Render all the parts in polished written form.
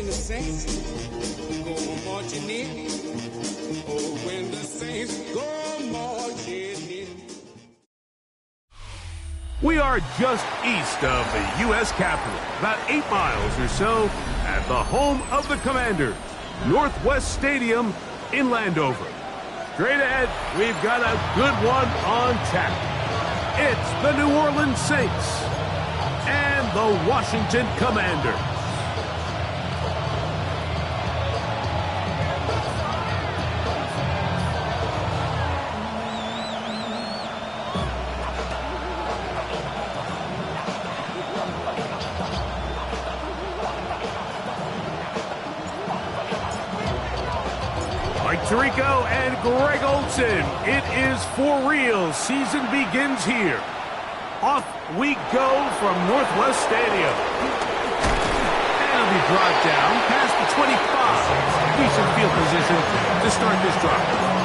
when the Saints go marching in. Oh, when the Saints go marching in. We are just east of the U.S. Capitol, about 8 miles or so, at the home of the Commanders, Northwest Stadium in Landover. Straight ahead, we've got a good one on tap. It's the New Orleans Saints and the Washington Commanders. Tirico and Greg Olson. It is for real. Season begins here. Off we go from Northwest Stadium. And it'll be brought down past the 25. Decent field position to start this drive.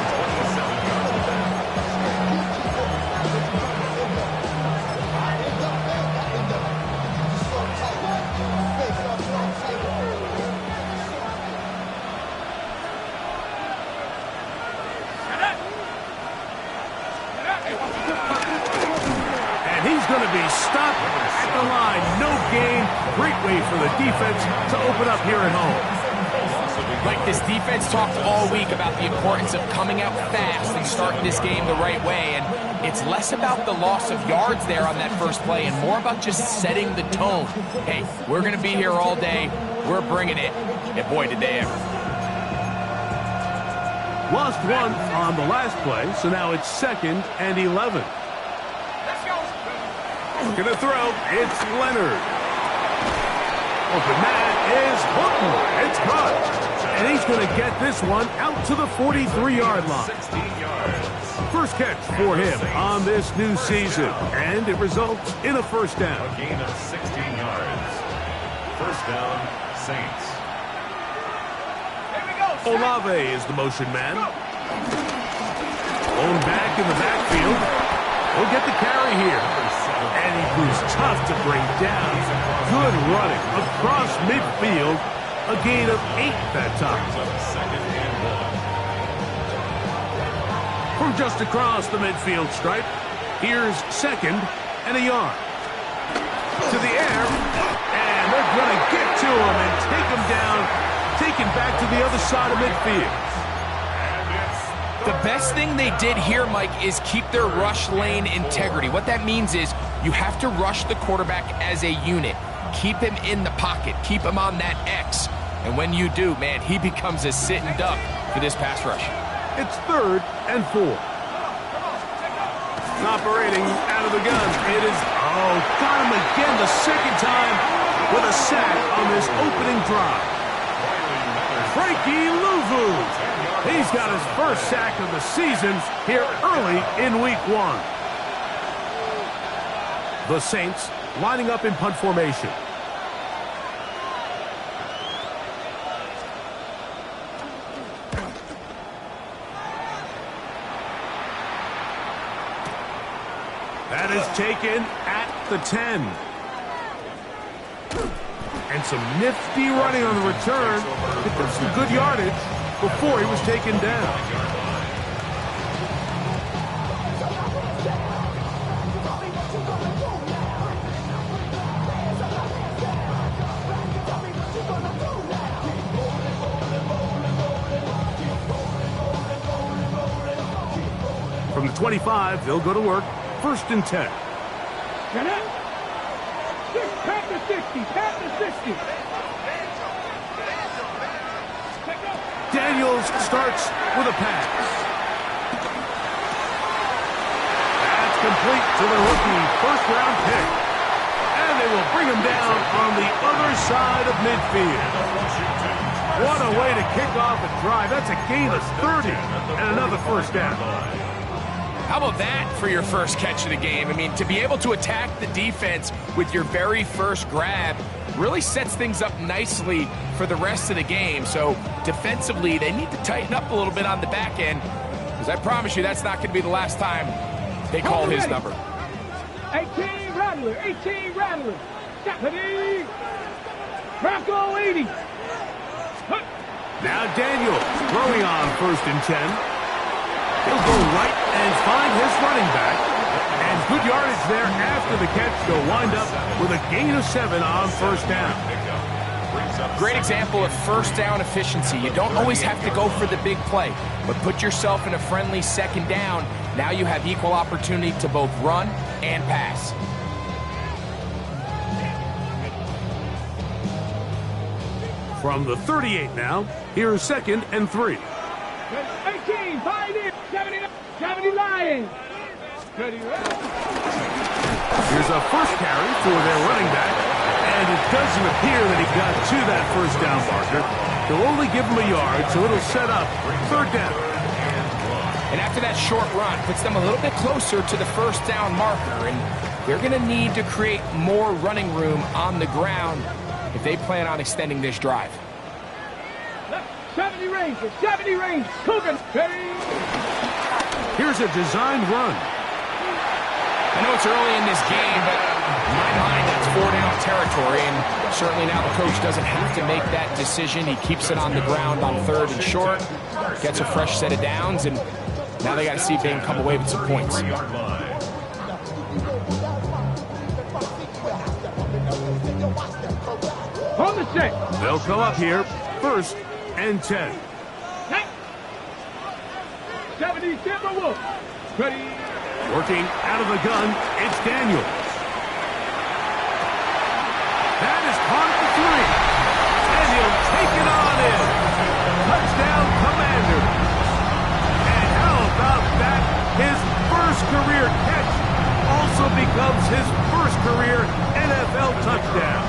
Going to be stopped at the line. No gain. Great way for the defense to open up here at home. Like, this defense talked all week about the importance of coming out fast and starting this game the right way, and it's less about the loss of yards there on that first play and more about just setting the tone. Hey, we're going to be here all day. We're bringing it. And boy, did they ever. Lost one on the last play, so now it's 2nd and 11. Gonna throw, it's Leonard. Open man is Horton. It's caught. And he's gonna get this one out to the 43-yard line. 16 yards. First catch for him on this new season. And it results in a first down. A gain of 16 yards. First down, Saints. Olave is the motion man. Blown back in the backfield. He'll get the carry here. And he proves tough to bring down. Good running across midfield. A gain of 8 that time. From just across the midfield stripe, here's 2nd and a yard. To the air, and they're going to get to him and take him down, taken back to the other side of midfield. The best thing they did here, Mike, is keep their rush lane integrity. What that means is you have to rush the quarterback as a unit. Keep him in the pocket. Keep him on that X. And when you do, man, he becomes a sitting duck for this pass rush. It's 3rd and 4. Operating out of the gun. It is, got him again the second time with a sack on this opening drive. Frankie Louvu. He's got his first sack of the season here early in week 1. The Saints lining up in punt formation. That is taken at the 10. And some nifty running on the return. He put some good yardage before he was taken down. From the 25, they'll go to work. 1st and 10. Pat the 60, pat the 60. Daniels starts with a pass. That's complete to the rookie first-round pick. And they will bring him down on the other side of midfield. What a way to kick off a drive. That's a gain of 30 and another first down. How about that for your first catch of the game? I mean, to be able to attack the defense with your very first grab really sets things up nicely for the rest of the game. So defensively, they need to tighten up a little bit on the back end, because I promise you that's not going to be the last time they call his number. 18 Rattler, 18 Rattler. Ready? Bronco 80. Now Daniels throwing on 1st and 10. He'll go right and find his running back. And good yardage there after the catch. They'll wind up with a gain of 7 on 1st down. Great example of 1st down efficiency. You don't always have to go for the big play, but put yourself in a friendly 2nd down. Now you have equal opportunity to both run and pass. From the 38 now, here's 2nd and 3. 18, 5 in, 70 Lions. Here's a 1st carry for their running back, and it doesn't appear that he got to that 1st down marker. They'll only give him a yard, so it'll set up 3rd down. And after that short run, puts them a little bit closer to the 1st down marker, and they're going to need to create more running room on the ground if they plan on extending this drive. 70 range, Coogan, ready. Here's a designed run. I know it's early in this game, but in my mind, that's 4-down territory, and certainly now the coach doesn't have to make that decision. He keeps it on the ground on 3rd and short, gets a fresh set of downs, and now they got to see if they can come away with some points. On the set. They'll come up here, 1st and 10. 70 Timberwolves. Ready. Working out of the gun, it's Daniels. That is caught at the 3. And he'll take it on in. Touchdown, Commanders. And how about that? His 1st career catch also becomes his 1st career NFL touchdown.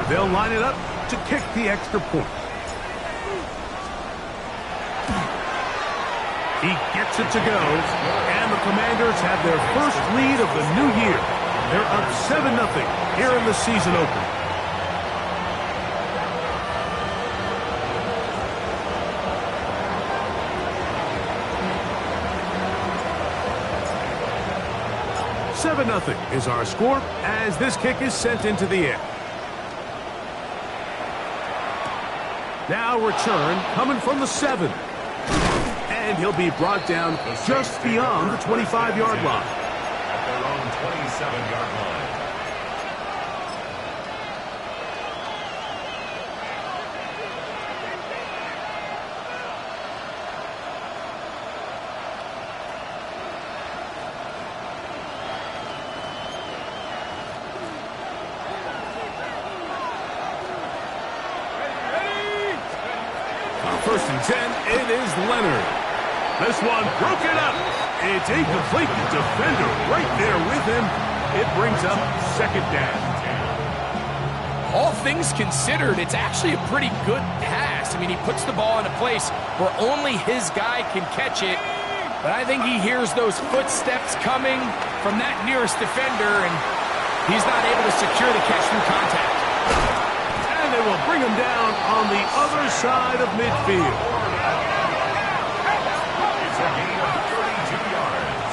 They'll line it up to kick the extra point. He gets it to go, and the Commanders have their 1st lead of the new year. They're up 7-0 here in the season opener. $7-0 is our score as this kick is sent into the air. Now return coming from the 7. And he'll be brought down just beyond the 25-yard line. At their own 27-yard line. On 1st and 10, it is Leonard. This one broken up. It's incomplete. The defender right there with him. It brings up 2nd down. All things considered, it's actually a pretty good pass. I mean, he puts the ball in a place where only his guy can catch it. But I think he hears those footsteps coming from that nearest defender, and he's not able to secure the catch through contact. And they will bring him down on the other side of midfield. It's a gain of 32 yards.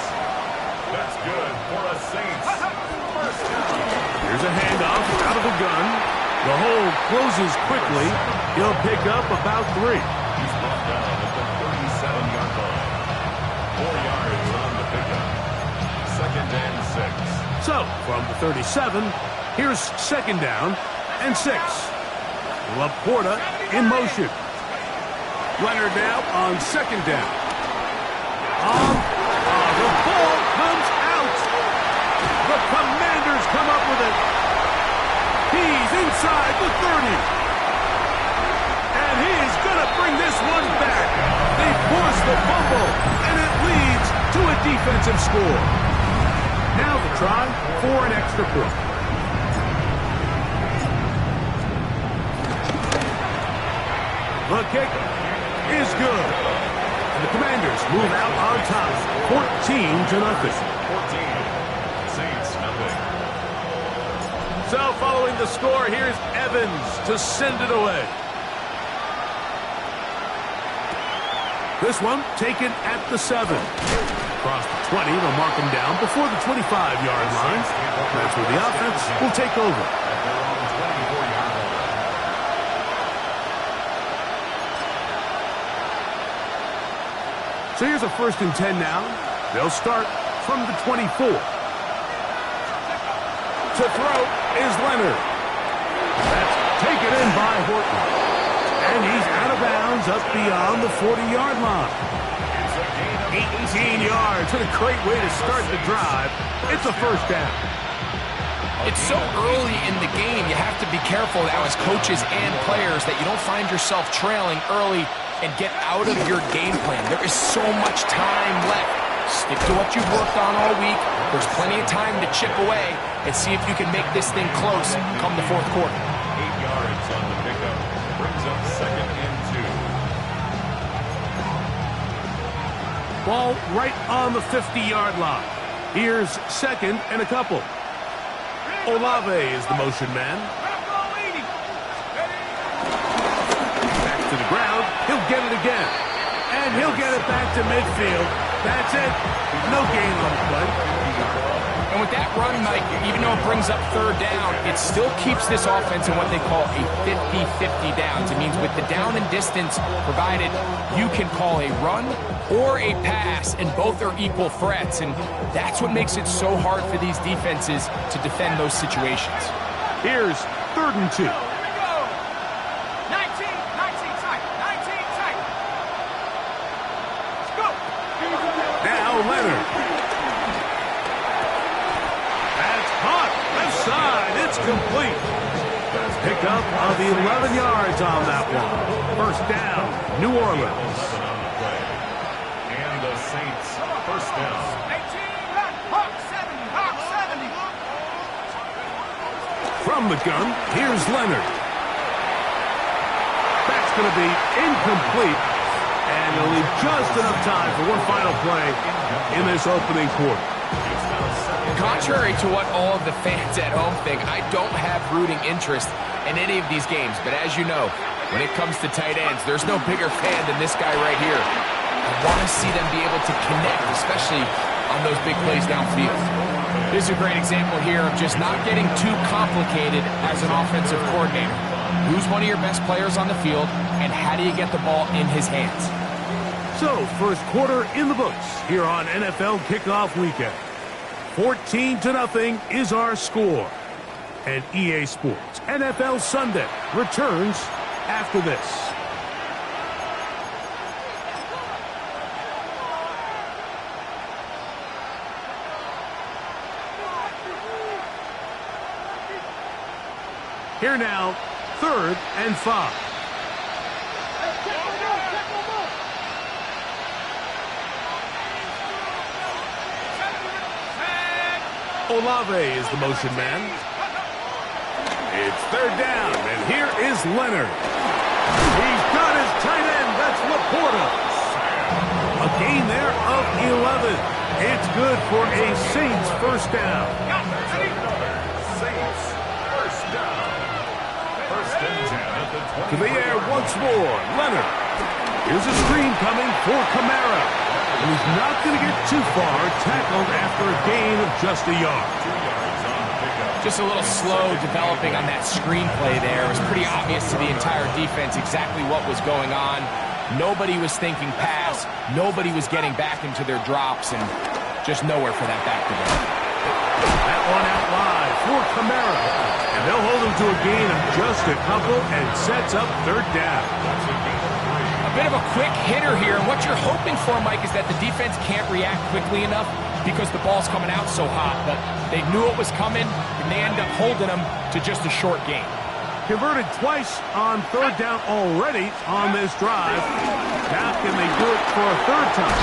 That's good for a Saints 1st down. Here's a handoff out of the gun. The hole closes quickly. He'll pick up about 3. He's brought down at the 37-yard line. 4 yards on the pickup. 2nd and 6. So, from the 37, here's 2nd down and 6. Laporta in motion. Leonard now on 2nd down. The ball comes out. The Commanders come up with it. He's inside the 30. And he is going to bring this one back. They force the fumble, and it leads to a defensive score. Now the try for an extra point. The kick is good. And the Commanders move out on top, 14-0. 14. Saints, nothing. So following the score, here's Evans to send it away. This one taken at the 7. Across the 20, they'll mark him down before the 25-yard line. That's where the offense will take over. At their own 24-yard line. So here's a 1st and 10 now. They'll start from the 24. To throw is Leonard. That's taken in by Horton. And he's out of bounds up beyond the 40-yard line. 18 yards. What a great way to start the drive. It's a 1st down. It's so early in the game, you have to be careful now as coaches and players that you don't find yourself trailing early and get out of your game plan. There is so much time left. Stick to what you've worked on all week. There's plenty of time to chip away and see if you can make this thing close come the 4th quarter. 8 yards on the pickup. Brings up 2nd and 2. Ball right on the 50-yard line. Here's 2nd and a couple. Olave is the motion man. Back to the ground. He'll get it again. And he'll get it back to midfield. That's it. No gain on the play. And with that run, Mike, even though it brings up 3rd down, it still keeps this offense in what they call a 50-50 downs. It means with the down and distance provided, you can call a run or a pass, and both are equal threats. And that's what makes it so hard for these defenses to defend those situations. Here's 3rd and 2. Here we go. 19 tight. 19 tight. Let's go. Now Leonard. That's caught. Left side. It's complete. Pickup of 11 yards on that one. 1st down, New Orleans. 11 on the play. And the Saints, 1st down. 18, run. Hawk 70. Hawk 70. From the gun, here's Leonard. That's going to be incomplete. And he'll leave just enough time for one final play in this opening quarter. Contrary to what all of the fans at home think, I don't have rooting interest in any of these games. But as you know, when it comes to tight ends, there's no bigger fan than this guy right here. I want to see them be able to connect, especially on those big plays downfield. This is a great example here of just not getting too complicated as an offensive coordinator. Who's one of your best players on the field, and how do you get the ball in his hands? So, 1st quarter in the books here on NFL Kickoff Weekend. 14-0 is our score. And EA Sports NFL Sunday returns after this. Here now, 3rd and 5. Olave is the motion man. It's 3rd down, and here is Leonard. He's got his tight end. That's Laporta. A gain there of 11. It's good for a Saints 1st down. Saints, 1st down. 1st and 10 at the 20. To the air once more, Leonard. Here's a screen coming for Kamara. And he's not going to get too far, tackled after a gain of just a yard. 2 yards on the pickup. Just a little slow developing on that screenplay there. It was pretty obvious to the entire defense exactly what was going on. Nobody was thinking pass. Nobody was getting back into their drops, and just nowhere for that back to go. That one out wide for Kamara. And they'll hold him to a gain of just a couple and sets up 3rd down. A bit of a quick hitter here. And what you're hoping for, Mike, is that the defense can't react quickly enough because the ball's coming out so hot. But they knew it was coming, and they end up holding them to just a short gain. Converted twice on 3rd down already on this drive. Now can they do it for a 3rd time?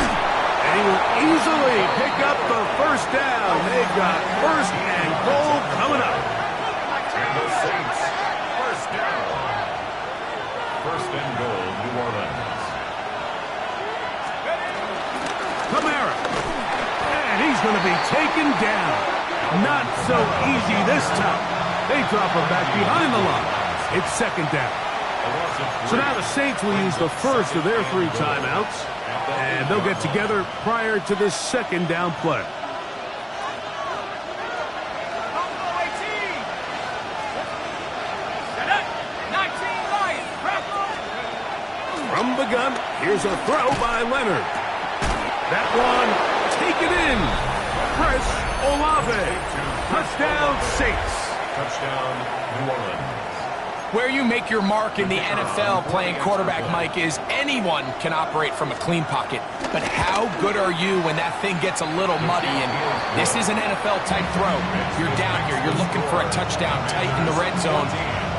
And he will easily pick up the 1st down. They've got 1st and goal coming up. And the Saints, 1st down. 1st and goal, New Orleans. Kamara. And he's going to be taken down. Not so easy this time. They drop him back behind the line. It's 2nd down. So now the Saints will use the first of their 3 timeouts. And they'll get together prior to this 2nd down play. From the gun, here's a throw by Leonard. That one, take it in. Chris Olave. Touchdown, Saints. Touchdown, New Orleans. Where you make your mark in the NFL playing quarterback, Mike, is anyone can operate from a clean pocket. But how good are you when that thing gets a little muddy? And this is an NFL-type throw. You're down here. You're looking for a touchdown tight in the red zone.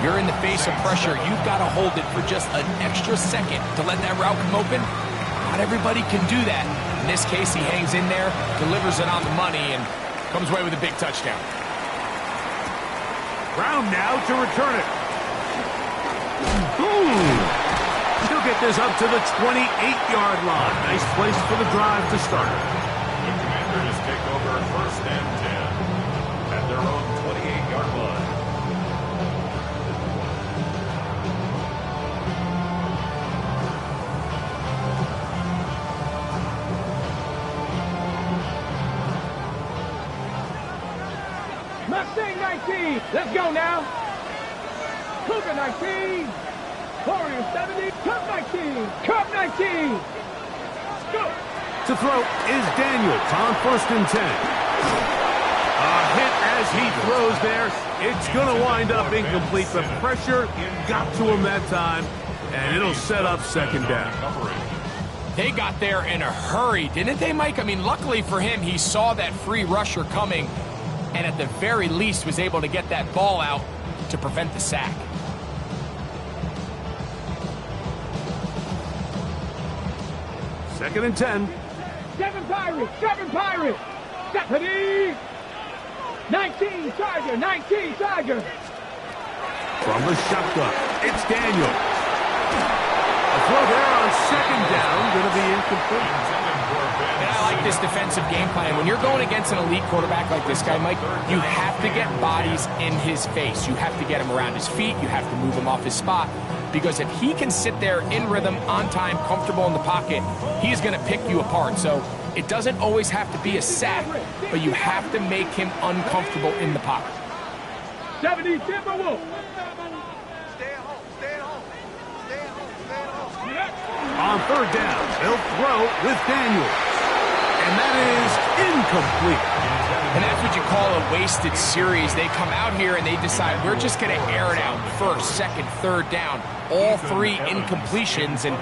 You're in the face of pressure. You've got to hold it for just an extra second to let that route come open. Not everybody can do that. In this case, he hangs in there, delivers it on the money, and comes away with a big touchdown. Brown now to return it. Boom! He'll get this up to the 28-yard line. Nice place for the drive to start. The Commanders take over 1st and 10 at their own 28-yard line. Mustang 19. Let's go now. Cougar 19. Warrior 70. Cub 19. Cub 19. Let's go. To throw is Daniels on 1st and 10. A hit as he throws there. It's going to wind up incomplete. The pressure got to him that time, and it'll set up 2nd down. They got there in a hurry, didn't they, Mike? I mean, luckily for him, he saw that free rusher coming, and at the very least was able to get that ball out to prevent the sack. Second and 10. 7 Pirates. 7 Pirates. Stephanie. 19 Tiger. 19 Tiger. From the shotgun, it's Daniels. A throw there on 2nd down, going to be incomplete. And I like this defensive game plan. When you're going against an elite quarterback like this guy, Mike, you have to get bodies in his face. You have to get him around his feet. You have to move him off his spot. Because if he can sit there in rhythm, on time, comfortable in the pocket, he's going to pick you apart. So it doesn't always have to be a sack, but you have to make him uncomfortable in the pocket. 70 Timberwolf. On 3rd down, they'll throw with Daniels. And that is incomplete. And that's what you call a wasted series. They come out here and they decide, we're just going to air it out 1st, 2nd, 3rd down. All 3 incompletions, and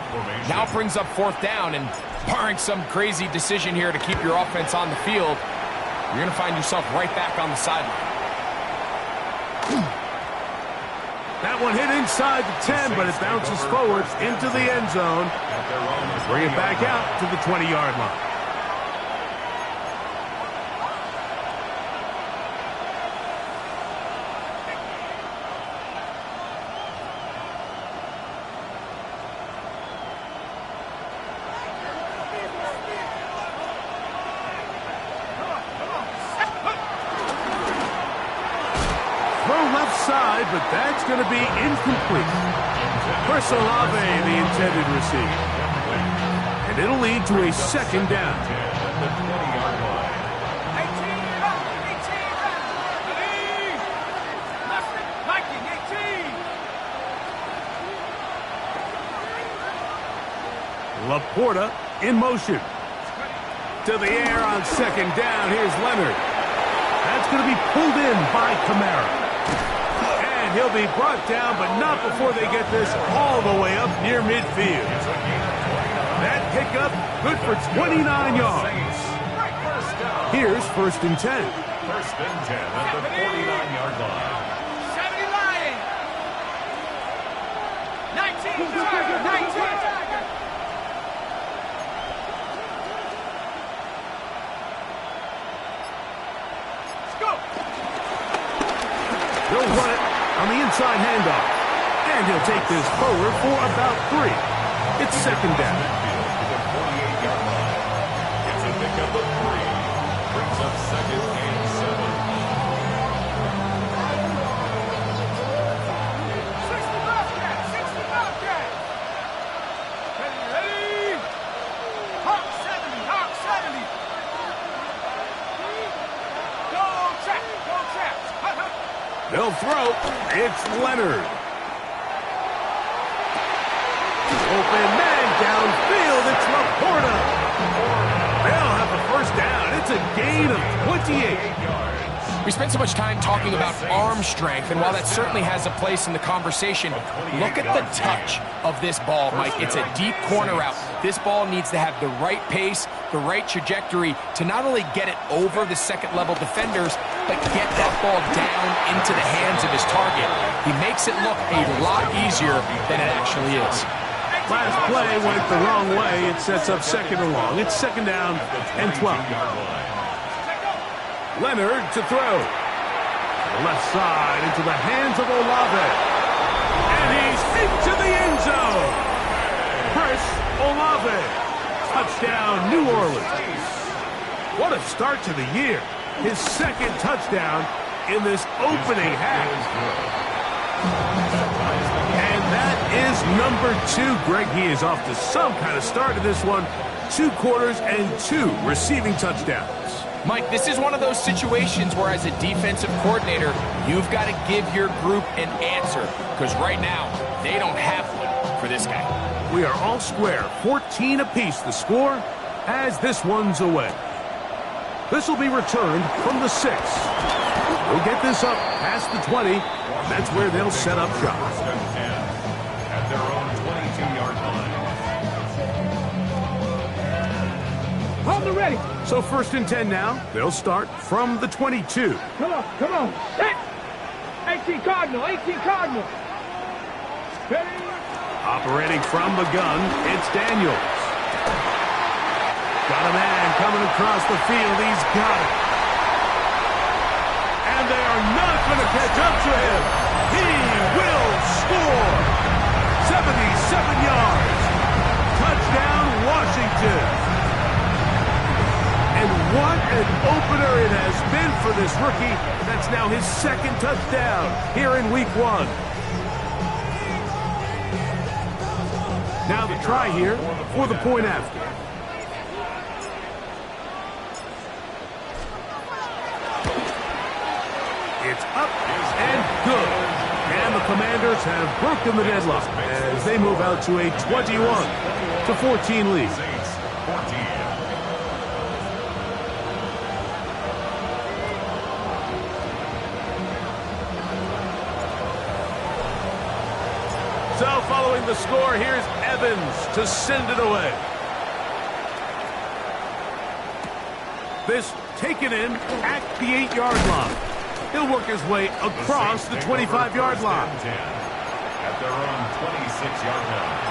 now brings up 4th down. And barring some crazy decision here to keep your offense on the field, you're going to find yourself right back on the sideline. That one hit inside the 10, but it bounces forward into the end zone. Bring it back out to the 20-yard line. Side, but that's going to be incomplete. Chris Olave, the intended receiver. And it'll lead to a 2nd down. Laporta in motion. To the air on 2nd down. Here's Leonard. That's going to be pulled in by Kamara. He'll be brought down, but not before they get this all the way up near midfield. That pickup, good for 29 yards. Here's 1st and 10. 1st and 10 at the 49-yard line. 70 Lions. 19 Tiger. 19 Tiger. Let's go. They'll run it on the inside handoff. And he'll take this forward for about 3. It's 2nd down. It's a pickup of 3. Brings up 2nd and 7. 60 Bobcat. 60 Bobcat. Ready. Hawk 70. Hawk 70. Go trap. Go trap. They'll throw. It's Leonard. Open man downfield. It's Laporta. a gain of 28. We spent so much time talking about arm strength, and while that certainly has a place in the conversation, look at the touch of this ball, Mike. It's a deep corner route. This ball needs to have the right pace, the right trajectory to not only get it over the second-level defenders, but get that ball down into the hands of his target. He makes it look a lot easier than it actually is. Last play went the wrong way. It sets up second and long. It's second down and 12. Leonard to throw. Left side into the hands of Olave. And he's into the end zone. Chris Olave. Touchdown, New Orleans. What a start to the year. His second touchdown in this opening half. And that is number 2. Greg, he is off to some kind of start in this one. 2 quarters and 2 receiving touchdowns. Mike, this is one of those situations where as a defensive coordinator, you've got to give your group an answer. Because right now, they don't have one for this guy. We are all square. 14 apiece the score as this one's away. This will be returned from the 6. We'll get this up past the 20. That's where they'll set up shop. At their own 22-yard line. Hold it ready. So first and 10 now. They'll start from the 22. Come on. Hit. 18 Cardinal. Ready. Operating from the gun, it's Daniels. Got a man coming across the field. He's got it. And they are not going to catch up to him. He will score. 77 yards. Touchdown, Washington. And what an opener it has been for this rookie. That's now his second touchdown here in week 1. Now the try here for the point after. It's up and good. And the Commanders have broken the deadlock as they move out to a 21-14 lead. So following the score, here's Evans to send it away. This taken in at the 8-yard line. He'll work his way across the 25-yard line. At their own 26-yard line.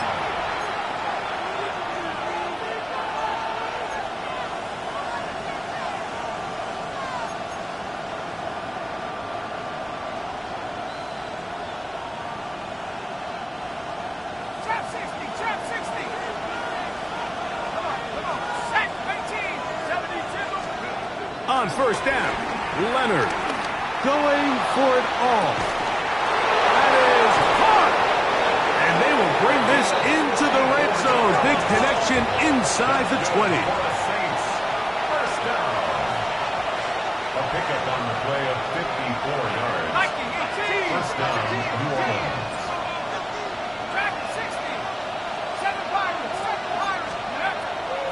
On first down, Leonard going for it all. That is caught. And they will bring this into the red zone. Big connection inside the 20. First down. A pickup on the play of 54 yards. First down, New Orleans.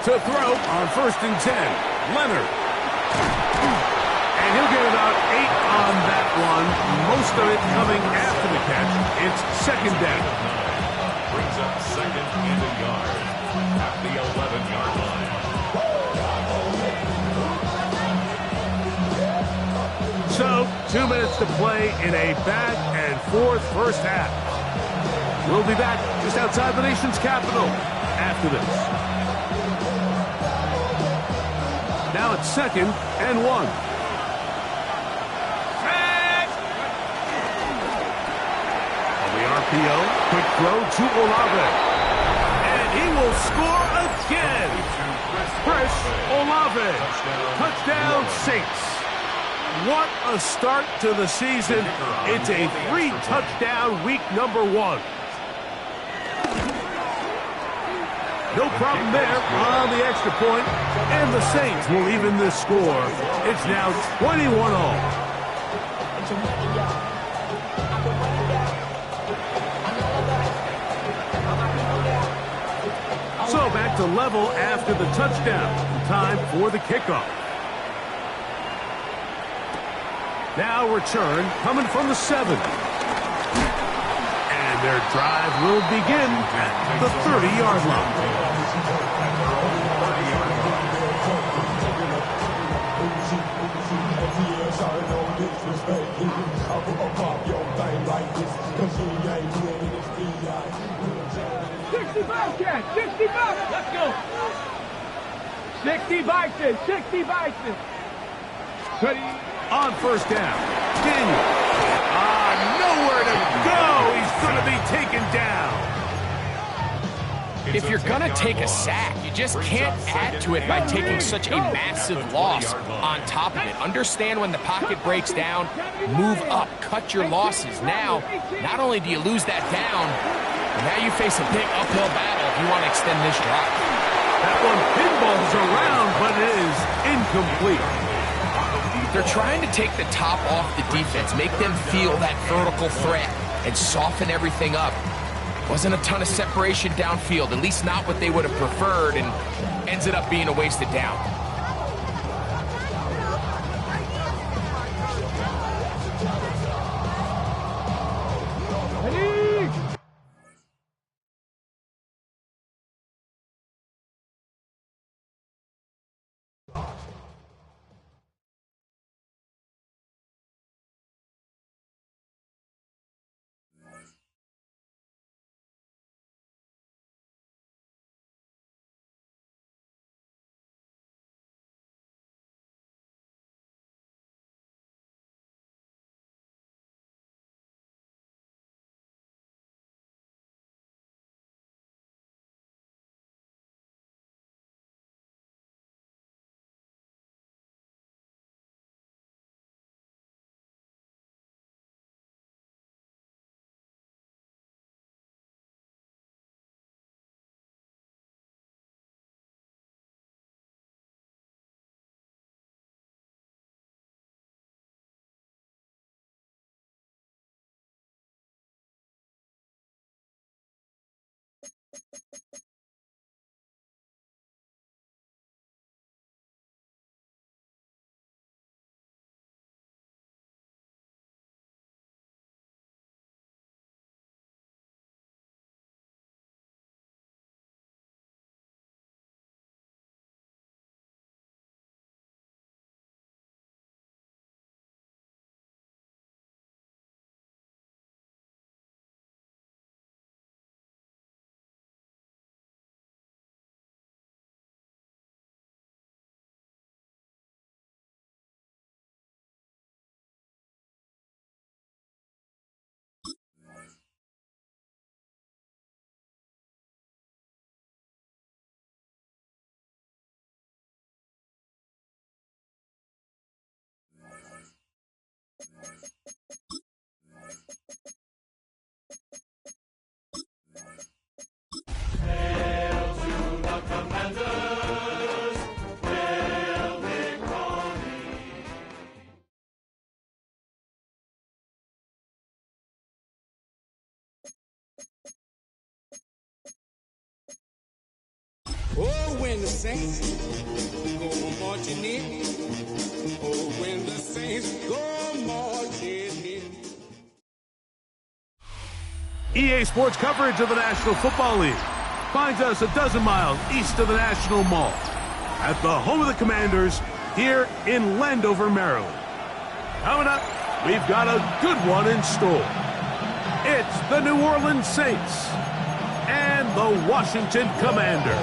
To throw on first and 10, Leonard. And he'll get about 8 on that one. Most of it coming after the catch. It's second down. Brings up second and a yard at the 11-yard line. So, 2 minutes to play in a back-and-forth first half. We'll be back just outside the nation's capital after this. Now it's second and 1. On the RPO, quick throw to Olave. And he will score again. Chris Olave. Touchdown, Saints. What a start to the season. It's a 3-touchdown week number 1. No problem there on the extra point, and the Saints will even this score. It's now 21-all. So back to level after the touchdown. Time for the kickoff. Now return coming from the 7. And their drive will begin at the 30-yard line. Bobcat, 60 Bobcat, let's go. 60 Bison, 60 Bison. On first down, Daniel. Nowhere to go. He's going to be taken down. If you're going to take a sack, you just can't add to it by taking such a massive loss on top of it. Understand when the pocket breaks down, move up, cut your losses. Now, not only do you lose that down, but now you face a big uphill battle if you want to extend this drive. That one pinballs around, but it is incomplete. They're trying to take the top off the defense, make them feel that vertical threat, and soften everything up. Wasn't a ton of separation downfield, at least not what they would have preferred, and ends it up being a wasted down. Oh, when the saints go marching in. Oh, when the saints go marching in. EA Sports coverage of the National Football League finds us a dozen miles east of the National Mall at the home of the Commanders here in Landover, Maryland. Coming up, we've got a good one in store. It's the New Orleans Saints and the Washington Commanders.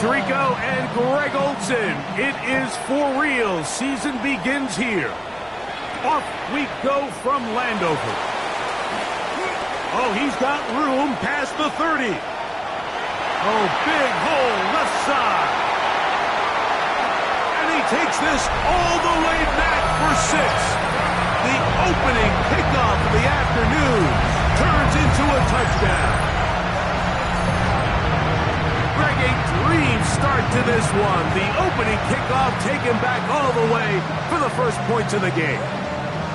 Tirico and Greg Olson. It is for real. Season begins here. Off we go from Landover. Oh, he's got room past the 30. Oh, big hole left side. And he takes this all the way back for 6. The opening kickoff of the afternoon turns into a touchdown. Greg, a dream start to this one. The opening kickoff taken back all the way for the first points of the game.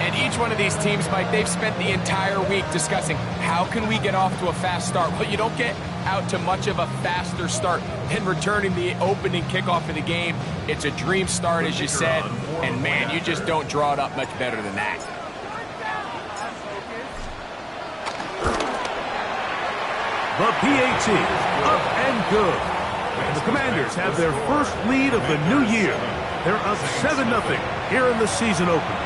And each one of these teams, Mike, they've spent the entire week discussing how can we get off to a fast start. Well, you don't get out to much of a faster start than returning the opening kickoff of the game. It's a dream start, as you said, and man, you just don't draw it up much better than that. The PAT, up and good. And the Commanders have their first lead of the new year. They're up 7-0 here in the season opener.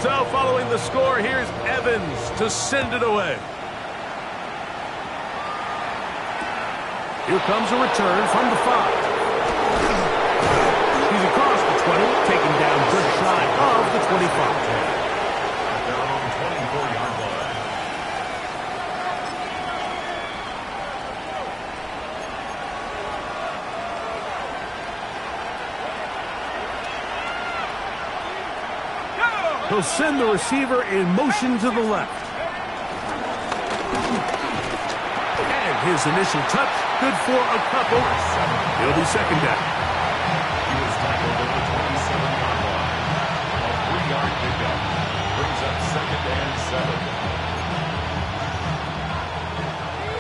So following the score, here's Evans to send it away. Here comes a return from the 5. He's across the 20, taken down just shy of the 25. Down 24-yard line. He'll send the receiver in motion to the left. And his initial touch, good for a couple. He'll be second down. He was tackled at the 27-yard line. A 3-yard pickup brings up 2nd and 7.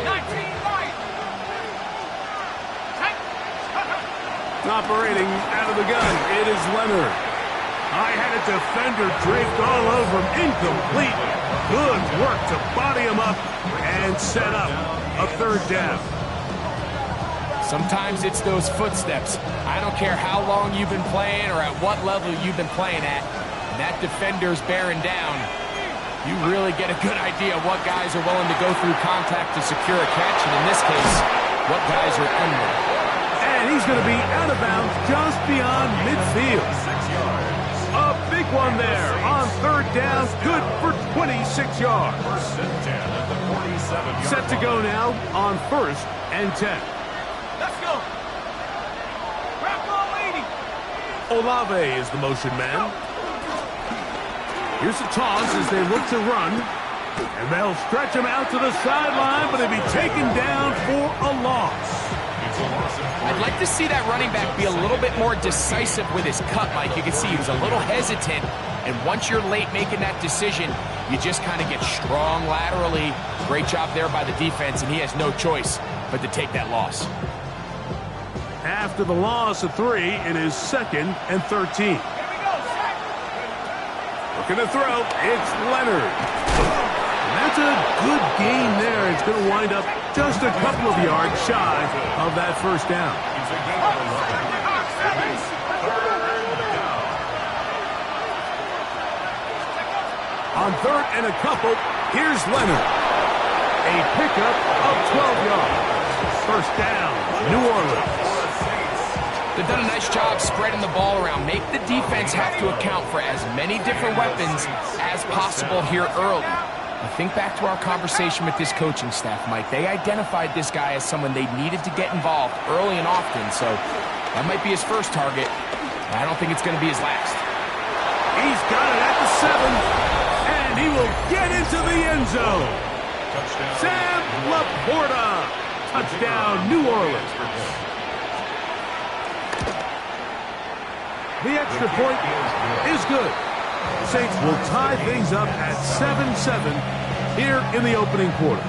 19 right. Operating out of the gun, it is Leonard. I had a defender draped all over him, incomplete. Good work to body him up and set up a 3rd down. Sometimes it's those footsteps. I don't care how long you've been playing or at what level you've been playing at. That defender's bearing down. You really get a good idea of what guys are willing to go through contact to secure a catch, and in this case, what guys are unwilling. And he's going to be out of bounds just beyond midfield. 6 yards. A big one there on 3rd down, good for 26 yards. 1st and 10 at the 47-yard Set to go now on 1st and 10. Let's go. Grab ball 80. Olave is the motion man. Here's the toss as they look to run. And they'll stretch him out to the sideline, but he'll be taken down for a loss. It's a loss of 3. I'd like to see that running back be a little bit more decisive with his cut, Mike. You can see he was a little hesitant, and once you're late making that decision, you just kind of get strong laterally. Great job there by the defense, and he has no choice but to take that loss. After the loss of 3, it is 2nd and 13. Looking to throw, it's Leonard. And that's a good gain there. It's going to wind up just a couple of yards shy of that 1st down. He's a gain of 11. 3rd down. On 3rd and a couple, here's Leonard. A pickup of 12 yards. 1st down, New Orleans. They've done a nice job spreading the ball around. Make the defense have to account for as many different weapons as possible here early. I think back to our conversation with this coaching staff, Mike. They identified this guy as someone they needed to get involved early and often, so that might be his first target. I don't think it's going to be his last. He's got it at the 7, and he will get into the end zone. Touchdown. Sam Laporta. Touchdown, New Orleans. The extra point is good. The Saints will tie things up at 7-7 here in the opening quarter.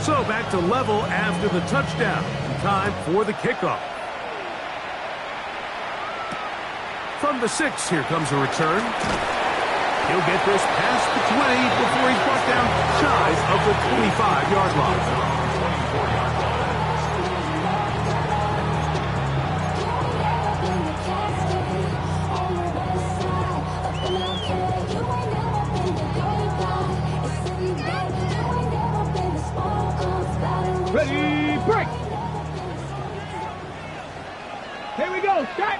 So back to level after the touchdown. Time for the kickoff. From the 6, here comes a return. He'll get this past the 20 before he's brought down shy of the 25-yard line. 24-yard line. Ready, break. Here we go, set.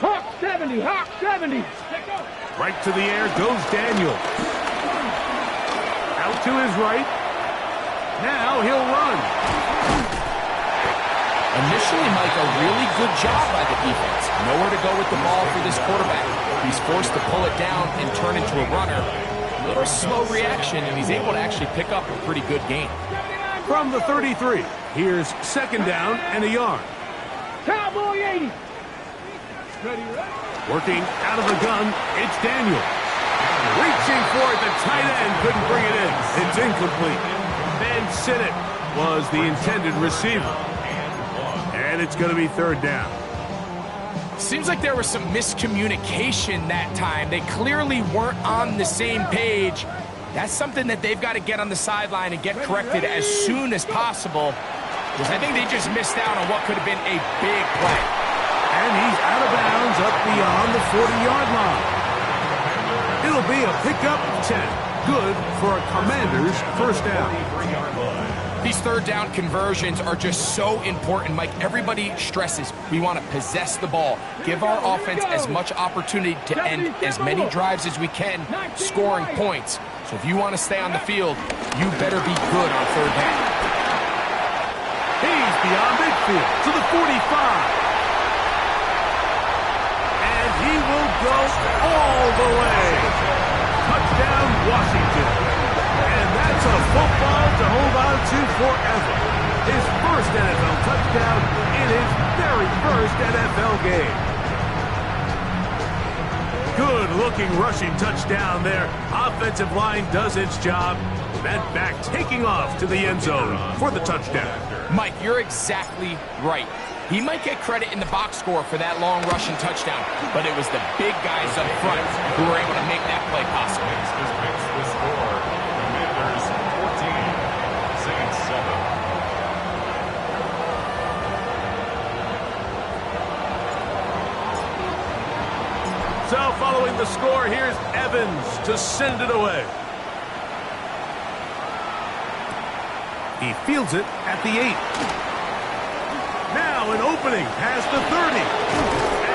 Hawk 70, Hawk 70. Right to the air goes Daniel. Out to his right. Now he'll run. Initially, Mike, a really good job by the defense. Nowhere to go with the ball for this quarterback. He's forced to pull it down and turn into a runner. A little slow reaction, and he's able to actually pick up a pretty good gain. From the 33, here's second down and a yard. Cowboy 80. Working out of the gun, it's Daniel. Reaching for it, the tight end couldn't bring it in. It's incomplete. Ben Sinnott was the intended receiver. And it's going to be third down. Seems like there was some miscommunication that time. They clearly weren't on the same page. That's something that they've got to get on the sideline and get corrected as soon as possible, because I think they just missed out on what could have been a big play. And he's out of bounds up beyond the 40-yard line. It'll be a pickup of 10. Good for a Commanders first down. These third down conversions are just so important, Mike. Everybody stresses we want to possess the ball, give our offense as much opportunity to end as many drives as we can, scoring points. So if you want to stay on the field, you better be good on third down. He's beyond midfield to the 45. And he will go all the way. Touchdown, Washington. And that's a football to hold on to forever. His first NFL touchdown in his very first NFL game. Good-looking rushing touchdown there. Offensive line does its job. That back taking off to the end zone for the touchdown. Mike, you're exactly right. He might get credit in the box score for that long rushing touchdown, but it was the big guys up front who were able to make that play possible. The score, Commanders 14, Saints 7. So following the score, here's Evans to send it away. He fields it at the 8. Now an opening past the 30.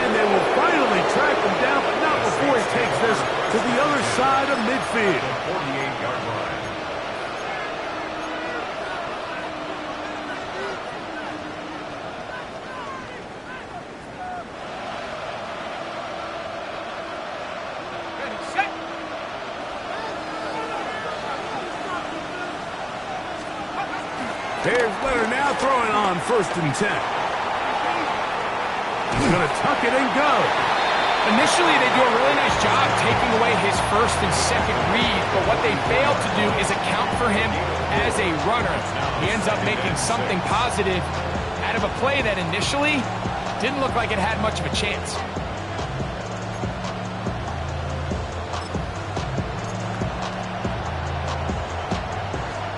And they will finally track him down, but not before he takes this to the other side of midfield. 48-yard line. Here's Leonard now throwing on 1st and 10. He's going to tuck it and go. Initially, they do a really nice job taking away his first and second read, but what they failed to do is account for him as a runner. He ends up making something positive out of a play that initially didn't look like it had much of a chance.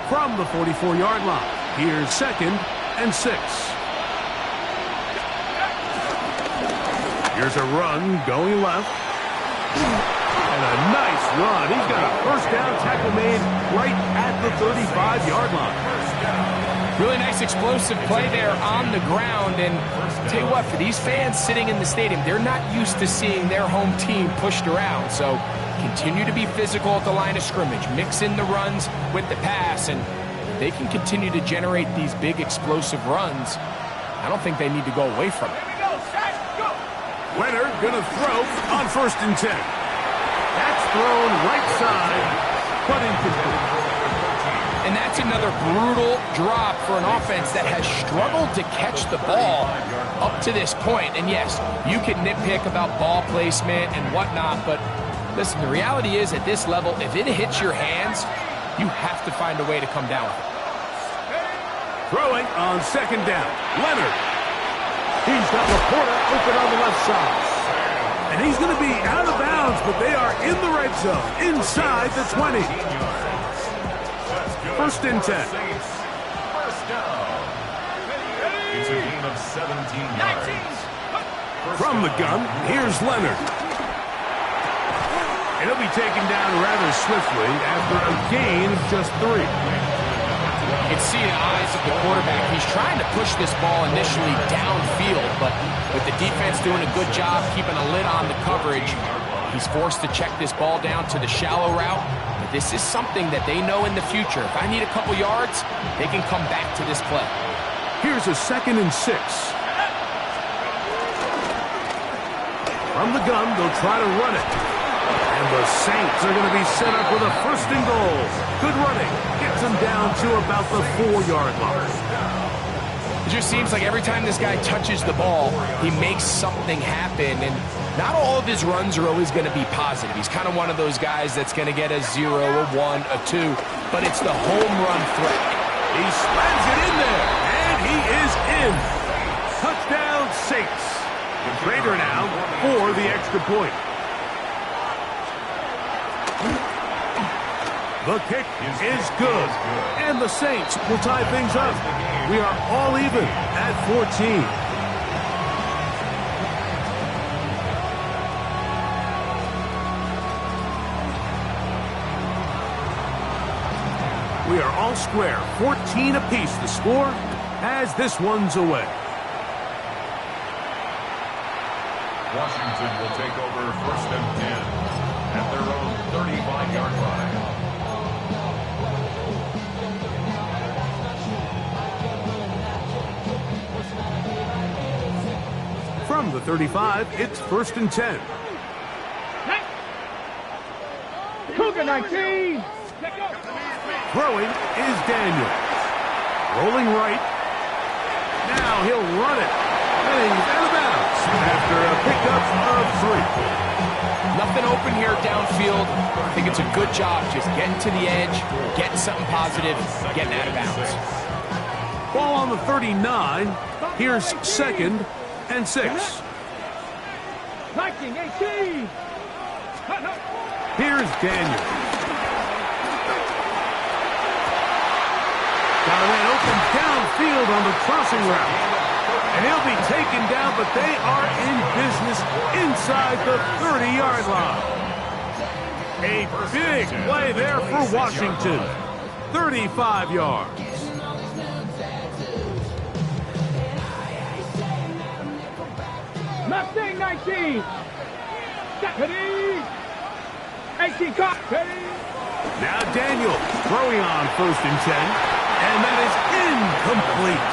From the 44-yard line, here's 2nd and 6. Here's a run going left. And a nice run. He's got a first down tackle made right at the 35-yard line. Really nice explosive play there on the ground. And I'll tell you what, for these fans sitting in the stadium, they're not used to seeing their home team pushed around. So continue to be physical at the line of scrimmage. Mix in the runs with the pass. And they can continue to generate these big explosive runs. I don't think they need to go away from it. Leonard going to throw on 1st and 10. That's thrown right side, but incomplete. And that's another brutal drop for an offense that has struggled to catch the ball up to this point. And yes, you can nitpick about ball placement and whatnot, but listen, the reality is at this level, if it hits your hands, you have to find a way to come down with it. Throwing on 2nd down, Leonard. He's got Laporta open on the left side. And he's going to be out of bounds, but they are in the red zone, inside the 20. 1st and 10. First down. It's a gain of 17 yards. From the gun, here's Leonard. And he'll be taken down rather swiftly after a gain of just 3. You can see the eyes of the quarterback. He's trying to push this ball initially downfield, but with the defense doing a good job keeping a lid on the coverage, he's forced to check this ball down to the shallow route. But this is something that they know in the future. If I need a couple yards, they can come back to this play. Here's a 2nd and 6. From the gun, they'll try to run it. And the Saints are going to be set up with a 1st and goal. Good running. Gets them down to about the 4-yard line. It just seems like every time this guy touches the ball, he makes something happen. And not all of his runs are always going to be positive. He's kind of one of those guys that's going to get a 0, a 1, a 2. But it's the home run threat. He slams it in there. And he is in. Touchdown, Saints. The Raider now for the extra point. The kick is good. And the Saints will tie things up. We are all even at 14. We are all square. 14 apiece the score as this one's away. Washington will take over 1st and 10 at their own 35-yard line. From the 35, it's 1st and 10. Cougar 19. Throwing is Daniels. Rolling right. Now he'll run it. And he's out of bounds after a pickup of 3. Nothing open here downfield. I think it's a good job just getting to the edge, getting something positive, getting out of bounds. Ball on the 39. Here's 2nd and 6. 19, 18. Here's Daniels. Got a man open downfield on the crossing route. And he'll be taken down, but they are in business inside the 30-yard line. A big play there for Washington. 35 yards. Mustang 19. Deputy. 18 cop. Now Daniel throwing on 1st and 10. And that is incomplete.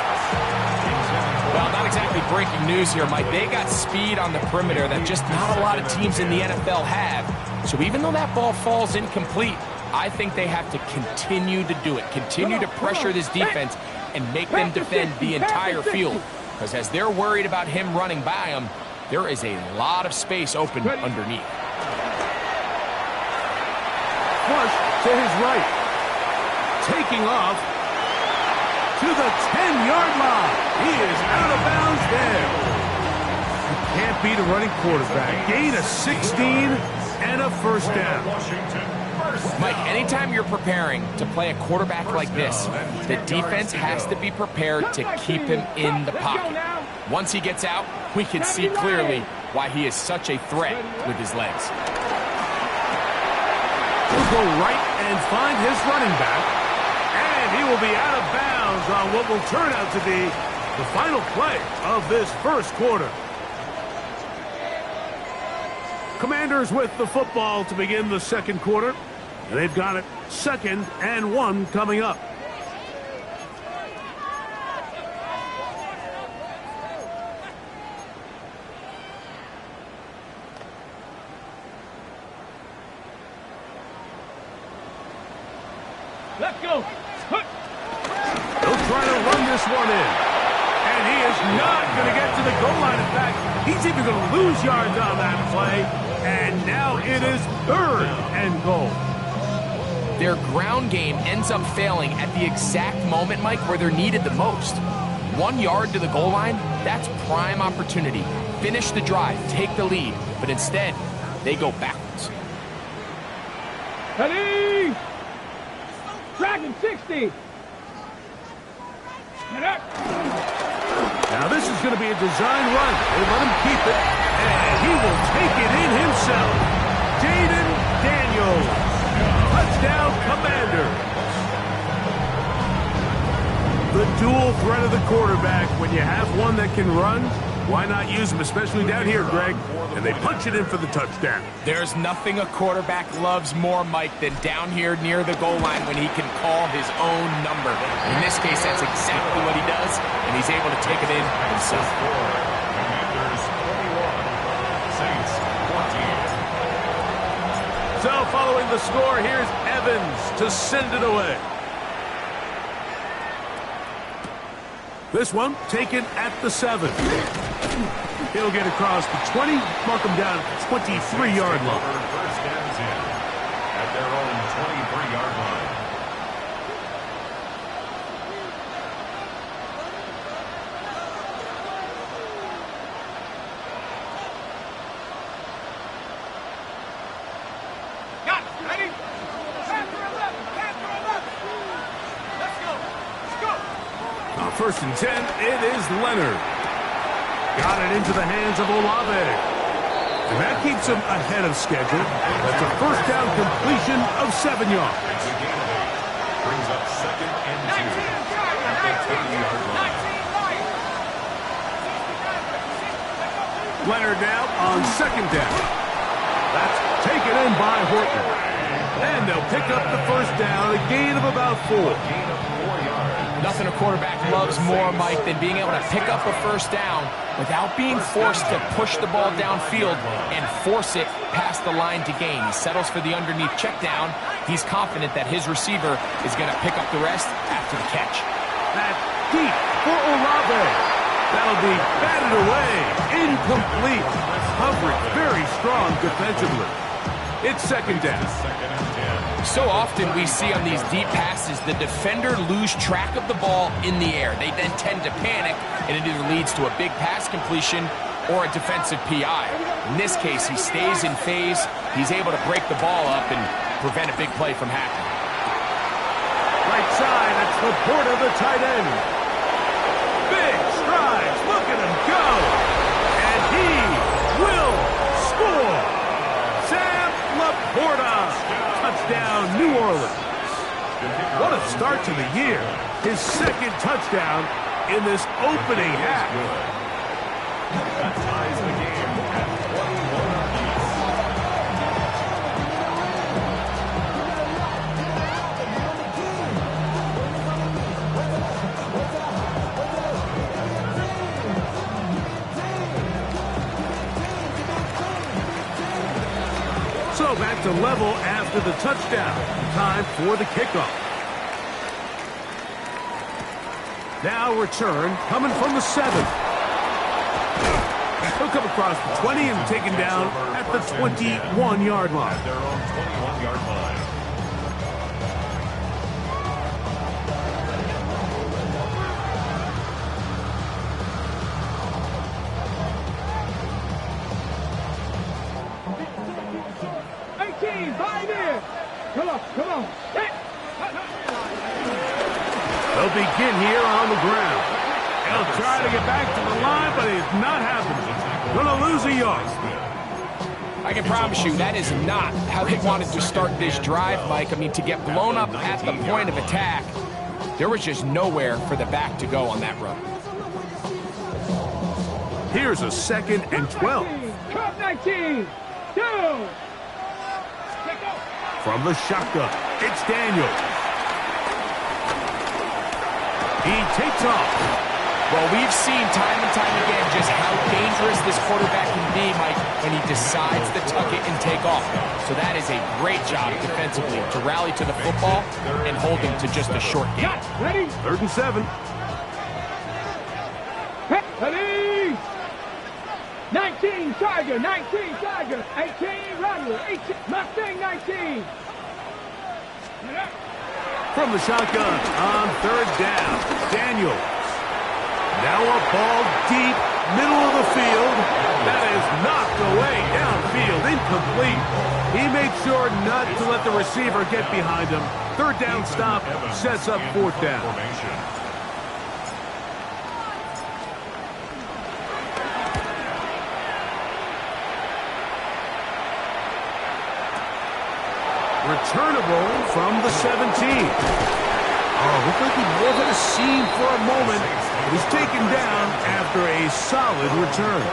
Well, not exactly breaking news here, Mike. They got speed on the perimeter that just not a lot of teams in the NFL have. So even though that ball falls incomplete, I think they have to continue to do it. Continue to pressure this defense and make them defend the entire field. Because as they're worried about him running by them, there is a lot of space open underneath. Flush to his right. Taking off to the 10-yard line. He is out of bounds there. You can't beat a running quarterback. Gain of 16 and a 1st down. Mike, anytime you're preparing to play a quarterback like this, the defense has to be prepared to keep him in the pocket. Once he gets out, we can see clearly why he is such a threat with his legs. He'll go right and find his running back. And he will be out of bounds on what will turn out to be the final play of this 1st quarter. Commanders with the football to begin the 2nd quarter. They've got it 2nd and 1 coming up. Let's go. They'll try to run this one in. And he is not going to get to the goal line. In fact, he's even going to lose yards on that play. And now it is 3rd and goal. Their ground game ends up failing at the exact moment, Mike, where they're needed the most. 1 yard to the goal line, that's prime opportunity. Finish the drive, take the lead. But instead, they go backwards. Ready. Dragon 60. Get up. Now this is going to be a design run. They let him keep it, and he will take it in himself. Jaden Daniels. Touchdown, Commanders. The dual threat of the quarterback. When you have one that can run, Why not use them, especially down here, Greg? And they punch it in for the touchdown. There's nothing a quarterback loves more, Mike, than down here near the goal line when he can call his own number. In this case, that's exactly what he does, and he's able to take it in himself. Commanders 21, Saints 14. So following the score, here's Evans to send it away. This one taken at the 7. He'll get across the 20, mark him down at the 23-yard line. First and 10 at their own 23-yard line. Got it. Ready? Pass for 11. Pass for 11. Let's go. Let's go. On first and 10, it is Leonard. Got it into the hands of Olave. And that keeps him ahead of schedule. That's a first down completion of 7 yards. It's a gain of 8. Brings up second and 2 at the 30-yard line. Leonard now on second down. That's taken in by Horton. And they'll pick up the first down, a gain of about 4. Gain of 4 yards. Nothing a quarterback loves more, Mike, than being able to pick up a first down without being forced to push the ball downfield and force it past the line to gain. He settles for the underneath check down. He's confident that his receiver is going to pick up the rest after the catch. That's deep for Olave. That'll be batted away. Incomplete. Coverage very strong defensively. It's second down. Second and 10. So often we see on these deep passes the defender lose track of the ball in the air. They then tend to panic, and it either leads to a big pass completion or a defensive PI. In this case, he stays in phase. He's able to break the ball up and prevent a big play from happening. Right side, that's Laporta, the tight end. Big strides. Look at him go. And he will score. Sam Laporta. Touchdown, New Orleans. What a start to the year. His second touchdown in this opening half. That ties the game at 21 apiece. So back to level after the touchdown. Time for the kickoff. Now return coming from the 7. He'll come across the 20 and taken down at the 21-yard line. At their own 21-yard line. Come on, come on. They'll begin here on the ground. He'll try to get back to the line, but it's not happening. Gonna lose a yard. I can promise you that is not how they wanted to start this drive, Mike. I mean, to get blown up at the point of attack, there was just nowhere for the back to go on that run. Here's a second and 12. Cup 19. 2. From the shotgun, it's Daniels. He takes off. Well, we've seen time and time again just how dangerous this quarterback can be, Mike, when he decides to tuck it and take off. So that is a great job defensively to rally to the football and hold him to just a short gain. Ready? 3rd and 7. Ready? 19 Tiger, 19 Tiger, 18 Rattler, 18 Mustang 19. From the shotgun on 3rd down, Daniels. Now a ball deep, middle of the field. That is knocked away downfield, incomplete. He made sure not to let the receiver get behind him. 3rd down stop sets up 4th down. Returnable from the 17. Oh, looked like he may have hit a seam for a moment. He was taken down after a solid return.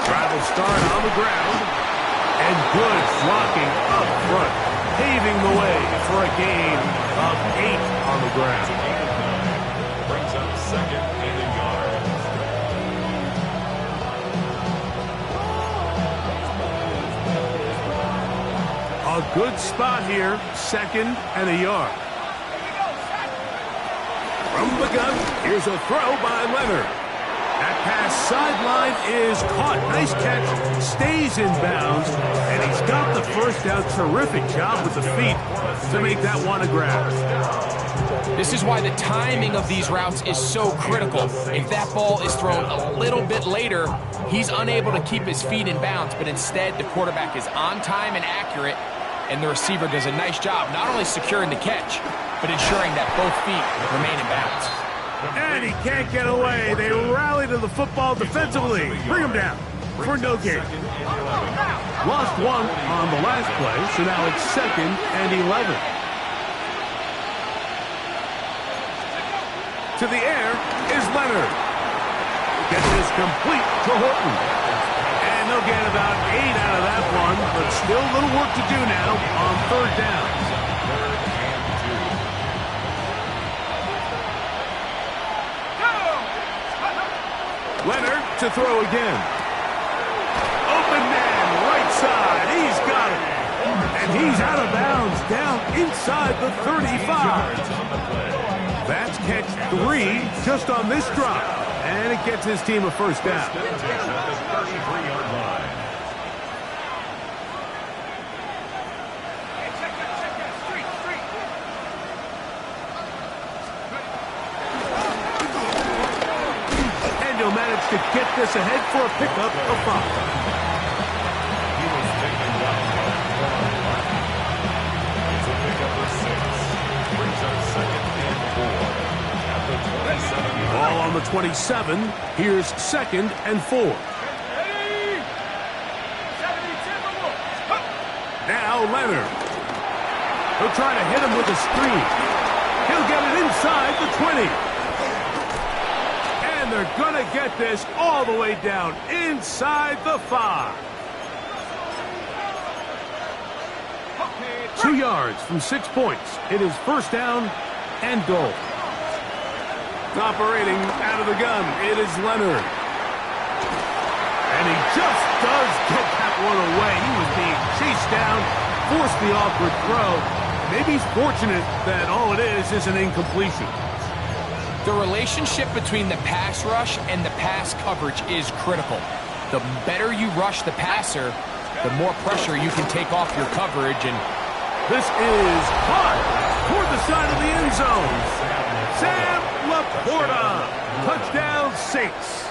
Travel start on the ground. And good blocking up front, paving the way for a gain of 8 on the ground. Brings up second and a yard. A good spot here, second and a yard. From the gun, here's a throw by Leonard. That pass sideline is caught. Nice catch. Stays in bounds. And he's got the first down. Terrific job with the feet to make that one a grab. This is why the timing of these routes is so critical. If that ball is thrown a little bit later, he's unable to keep his feet in bounds, but instead the quarterback is on time and accurate, and the receiver does a nice job not only securing the catch, but ensuring that both feet remain in bounds. And he can't get away. They rally to the football defensively. Bring him down for no gain. Lost one on the last play, so now it's second and 11. To the air is Leonard. Gets this complete to Horton. And they'll get about 8 out of that one, but still a little work to do now on third down. Leonard to throw again. Open man, right side. He's got it. And he's out of bounds, down inside the 35. That's catch 3 just on this drop. And it gets his team a first down. Managed to get this ahead for a pickup of 5. He was taken down by 4. It's a pickup of 6. Brings up second and 4 at the 27. Ball on the 27. Here's second and 4. Now Leonard. He'll try to hit him with a screen. He'll get it inside the 20. And they're going to get this all the way down inside the 5. 2 yards from 6 points. It is first down and goal. Operating out of the gun, it is Leonard. And he just does get that one away. He was being chased down, forced the awkward throw. Maybe he's fortunate that all it is an incompletion. The relationship between the pass rush and the pass coverage is critical. The better you rush the passer, the more pressure you can take off your coverage. And this is caught toward the side of the end zone. Sam Laporta, touchdown Saints.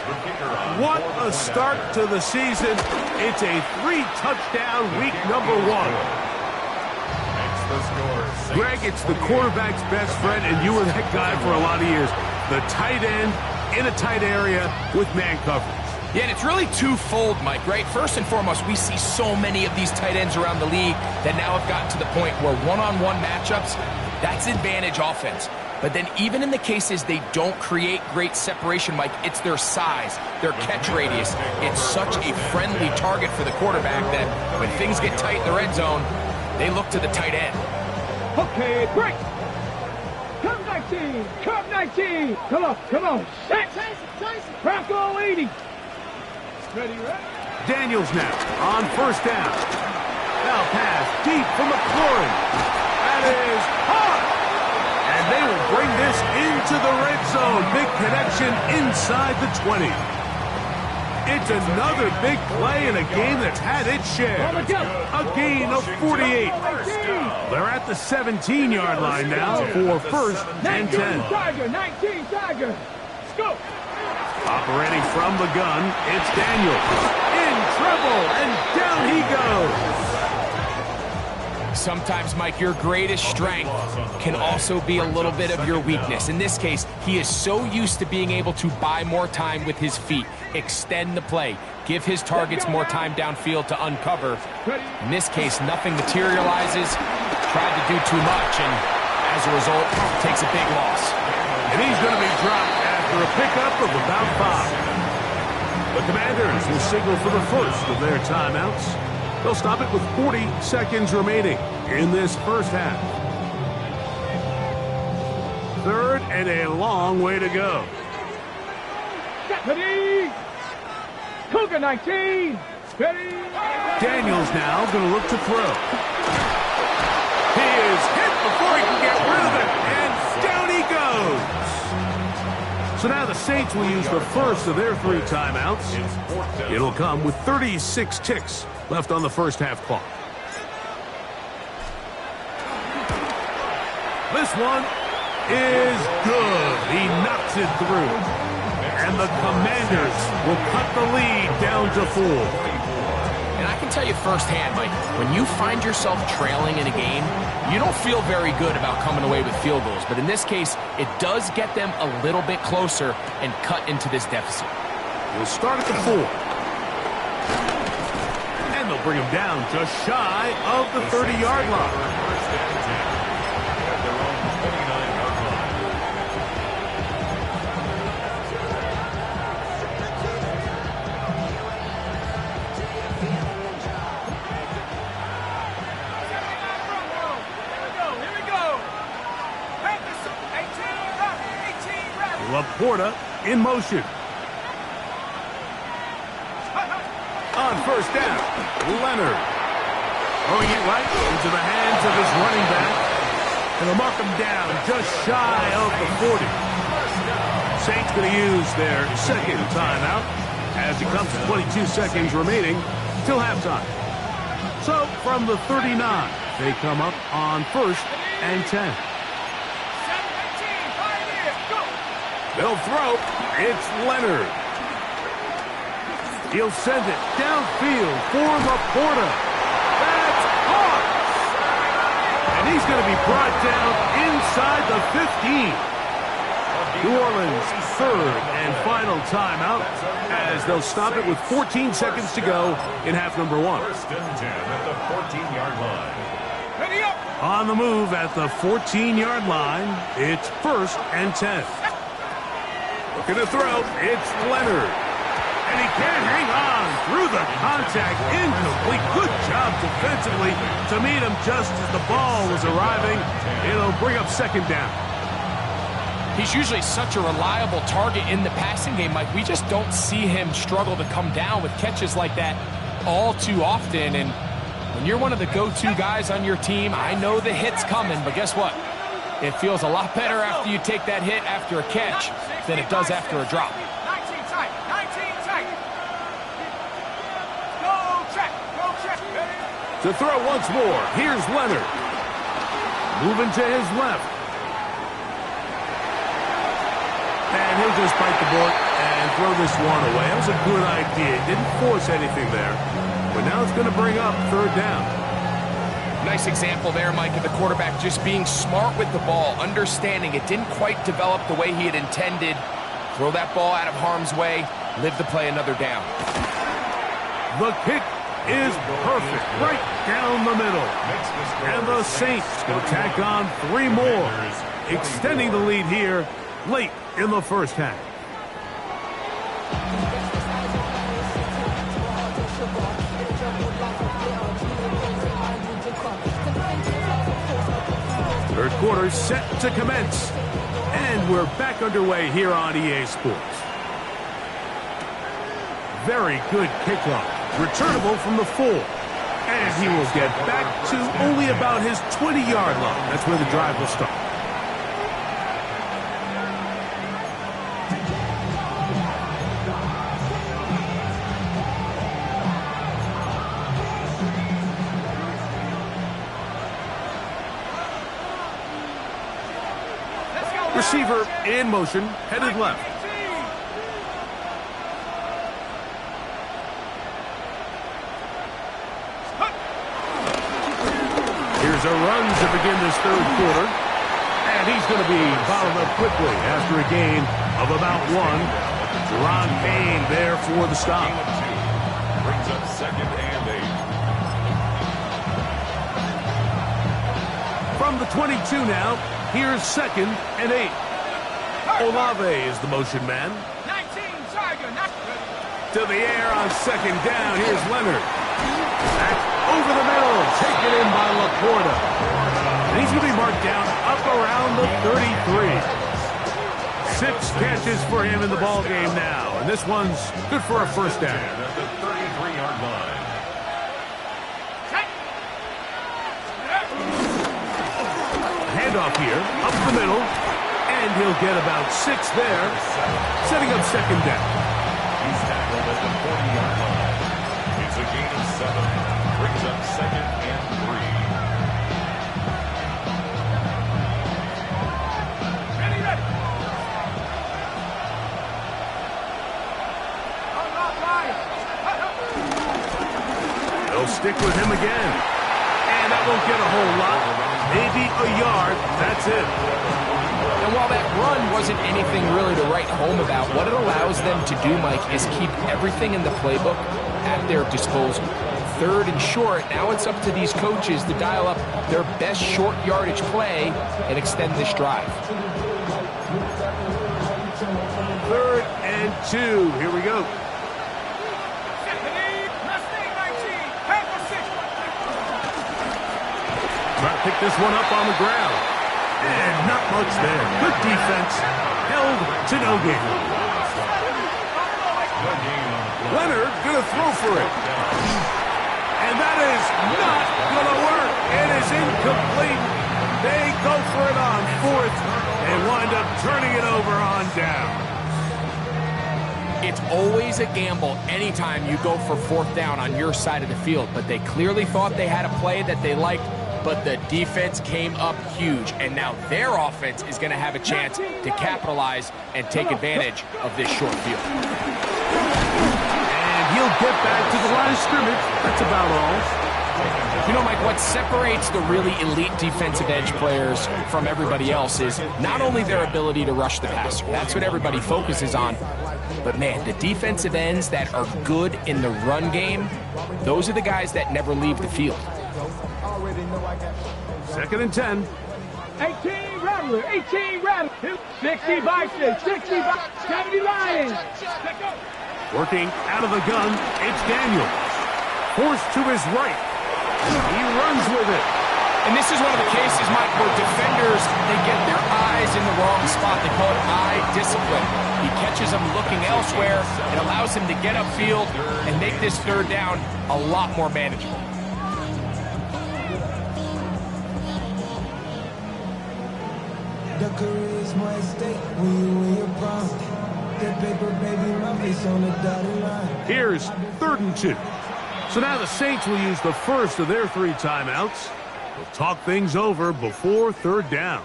What a start to the season. It's a 3-touchdown week number 1. Greg, it's the quarterback's best friend, and you were that guy for a lot of years. The tight end in a tight area with man coverage. Yeah, and it's really twofold, Mike, right? First and foremost, we see so many of these tight ends around the league that now have gotten to the point where one-on-one matchups, that's advantage offense. But then even in the cases they don't create great separation, Mike, it's their size, their catch radius. It's such a friendly target for the quarterback that when things get tight in the red zone, they look to the tight end. Okay, break. Come 19. Come 19. Come on. Set. Bronco 80. Ready, right? Daniels now on first down. Now pass deep from McLaurin. That is hot. And they will bring this into the red zone. Big connection inside the 20. It's another big play in a game that's had its share. A gain of 48. They're at the 17-yard line now for first and 10. 19 Tiger. Scoop. Operating from the gun, it's Daniels. In trouble, and down he goes. Sometimes, Mike, your greatest strength can also be a little bit of your weakness. In this case, he is so used to being able to buy more time with his feet, extend the play, give his targets more time downfield to uncover. In this case, nothing materializes, tried to do too much, and as a result, takes a big loss. And he's going to be dropped after a pickup of about 5. The Commanders will signal for the first of their timeouts. They'll stop it with 40 seconds remaining in this first half. Third and a long way to go. Ready? Cougar 19. Ready? Daniels now going to look to throw. He is hit before he can get rid of it, and down he goes. So now the Saints will use the first of their 3 timeouts. It'll come with 36 ticks left on the first half clock. This one is good. He knocks it through. And the Commanders will cut the lead down to 4. And I can tell you firsthand, Mike, when you find yourself trailing in a game, you don't feel very good about coming away with field goals. But in this case, it does get them a little bit closer and cut into this deficit. We'll start at the 4. And they'll bring him down just shy of the 30-yard line. Laporta in motion. On first down, Leonard throwing it right into the hands of his running back. And they'll mark him down just shy of the 40. Saints going to use their second timeout as it comes to 22 seconds remaining till halftime. So from the 39, they come up on first and 10. They'll throw. It's Leonard. He'll send it downfield for Laporta. That's caught. And he's going to be brought down inside the 15. New Orleans' third and final timeout as they'll stop it with 14 seconds to go in half number 1. First and 10 at the 14-yard line. Ready up. On the move at the 14-yard line, it's first and 10. Looking to throw, it's Leonard. And he can't hang on through the contact. Incomplete. Good job defensively to meet him just as the ball was arriving. It'll bring up second down. He's usually such a reliable target in the passing game, Mike. We just don't see him struggle to come down with catches like that all too often. And when you're one of the go-to guys on your team, I know the hit's coming, but guess what? It feels a lot better after you take that hit after a catch than it does after a drop. 19 tight. 19 tight. Go check. Go check. To throw once more, here's Leonard. Moving to his left. And he'll just bite the bullet and throw this one away. That was a good idea. Didn't force anything there. But now it's going to bring up third down. Nice example there, Mike, of the quarterback just being smart with the ball, understanding it didn't quite develop the way he had intended. Throw that ball out of harm's way, live to play another down. The kick is perfect, right down the middle. And the Saints going to tack on 3 more, extending the lead here late in the first half. Third quarter set to commence. And we're back underway here on EA Sports. Very good kickoff. Returnable from the 4. And he will get back to only about his 20-yard line. That's where the drive will start. Receiver in motion, headed left. a run to begin this third quarter. And he's going to be fouled up quickly after a gain of about one. Jerron Payne there for the stop. Brings up 2nd and 8. From the 22 now, here's 2nd and 8. Olave is the motion man. 19, Tiger. To the air on 2nd down. Here's Leonard. Back over the middle. Taken in by LaPorta. And he's going to be marked down up around the 33. 6 catches for him in the ball game now. And this one's good for a first down. At the 33-yard line. Handoff here. Up the middle. And he'll get about 6 there. Setting up 2nd down. He's tackled at the 40-yard line. It's a gain of 7. Brings up 2nd and 3. They'll stick with him again. And that won't get a whole lot. Maybe a yard. That's it. And while that run wasn't anything really to write home about, what it allows them to do, Mike, is keep everything in the playbook at their disposal. 3rd and short, now it's up to these coaches to dial up their best short yardage play and extend this drive. 3rd and 2. Here we go. Try to pick this one up on the ground. And not much there. Good defense. Held to no gain. Leonard gonna throw for it. And that is not gonna work. It is incomplete. They go for it on 4th and wind up turning it over on down. It's always a gamble anytime you go for 4th down on your side of the field, but they clearly thought they had a play that they liked, but the defense came up huge, and now their offense is going to have a chance to capitalize and take advantage of this short field. And he'll get back to the line of scrimmage. That's about all. You know, Mike, what separates the really elite defensive edge players from everybody else is not only their ability to rush the passer. That's what everybody focuses on. But, man, the defensive ends that are good in the run game, those are the guys that never leave the field. 2nd and 10. 18 Rattler, 18 Rattler, 60 Bison, 60 Bison, 70 Lions. Working out of the gun, it's Daniel. Forced to his right. He runs with it. And this is one of the cases, Mike, where defenders, they get their eyes in the wrong spot. They call it eye discipline. He catches them looking elsewhere. It allows him to get upfield and make this 3rd down a lot more manageable. The career is more at stake when you win your prom. That paper, baby, my face on the dotted line. Here's 3rd and 2. So now the Saints will use the first of their 3 timeouts. They'll talk things over before 3rd down.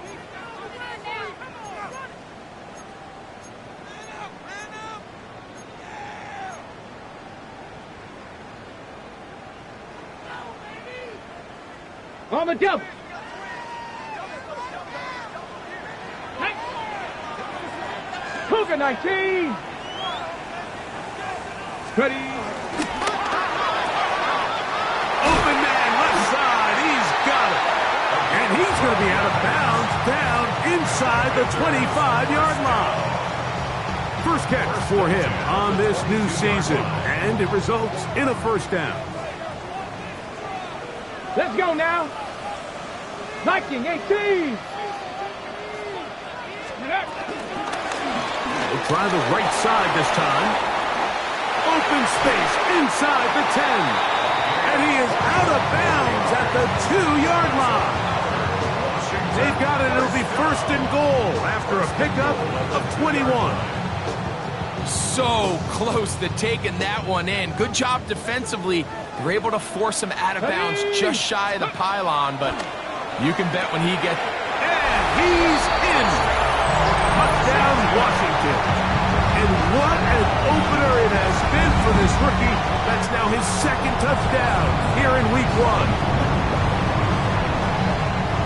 On the double. Cougar 19. Ready. Open man, left side. He's got it. And he's going to be out of bounds down inside the 25-yard line. First catch for him on this new season. And it results in a first down. Let's go now. Viking 18. We'll try the right side this time. Open space inside the 10. And he is out of bounds at the 2-yard line. They've got it. It'll be 1st and goal after a pickup of 21. So close to taking that one in. Good job defensively. They're able to force him out of bounds just shy of the pylon, but you can bet when he gets... And he's in. Touchdown, Washington. And what an opener it has been for this rookie. That's now his 2nd touchdown here in week 1.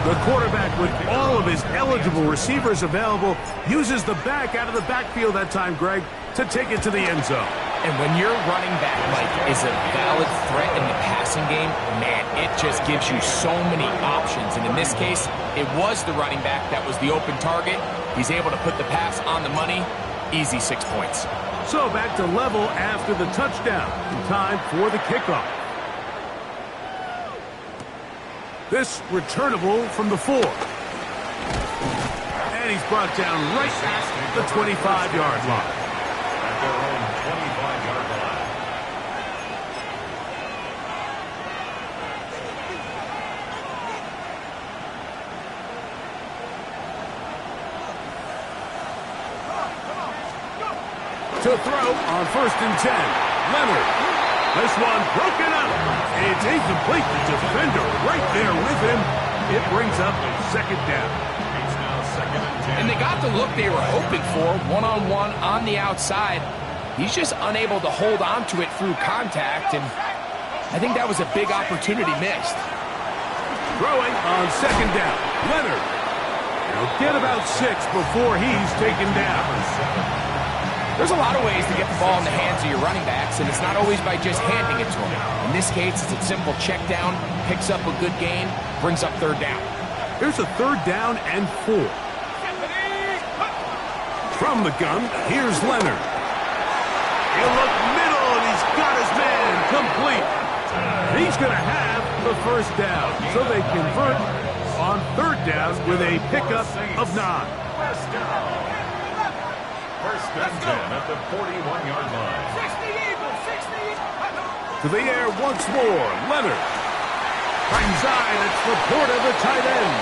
The quarterback, with all of his eligible receivers available, uses the back out of the backfield that time, Greg, to take it to the end zone. And when your running back, Mike, is a valid threat in the passing game, man, it just gives you so many options. And in this case, it was the running back that was the open target. He's able to put the pass on the money. Easy 6 points. So back to level after the touchdown. Time for the kickoff. This returnable from the 4. And he's brought down right at the 25-yard line. At their own 25-yard line. To throw on 1st and 10. Leonard. This one broken up. It's incomplete. The defender right there with him. It brings up 2nd down. It's now 2nd and 10. And they got the look they were hoping for, one-on-one on the outside. He's just unable to hold on to it through contact, and I think that was a big opportunity missed. Throwing on 2nd down. Leonard. He'll get about 6 before he's taken down. There's a lot of ways to get the ball in the hands of your running backs, and it's not always by just handing it to them. In this case, it's a simple check down, picks up a good gain, brings up 3rd down. Here's a 3rd down and 4. From the gun, here's Leonard. He'll look middle, and he's got his man complete. He's going to have the 1st down, so they convert on 3rd down with a pickup of 9. 1st down. 1st and 10 at the 41-yard line. 60 Eagles, 60 To the air once more, Leonard. Finds Zion, it's Laporta, the tight end.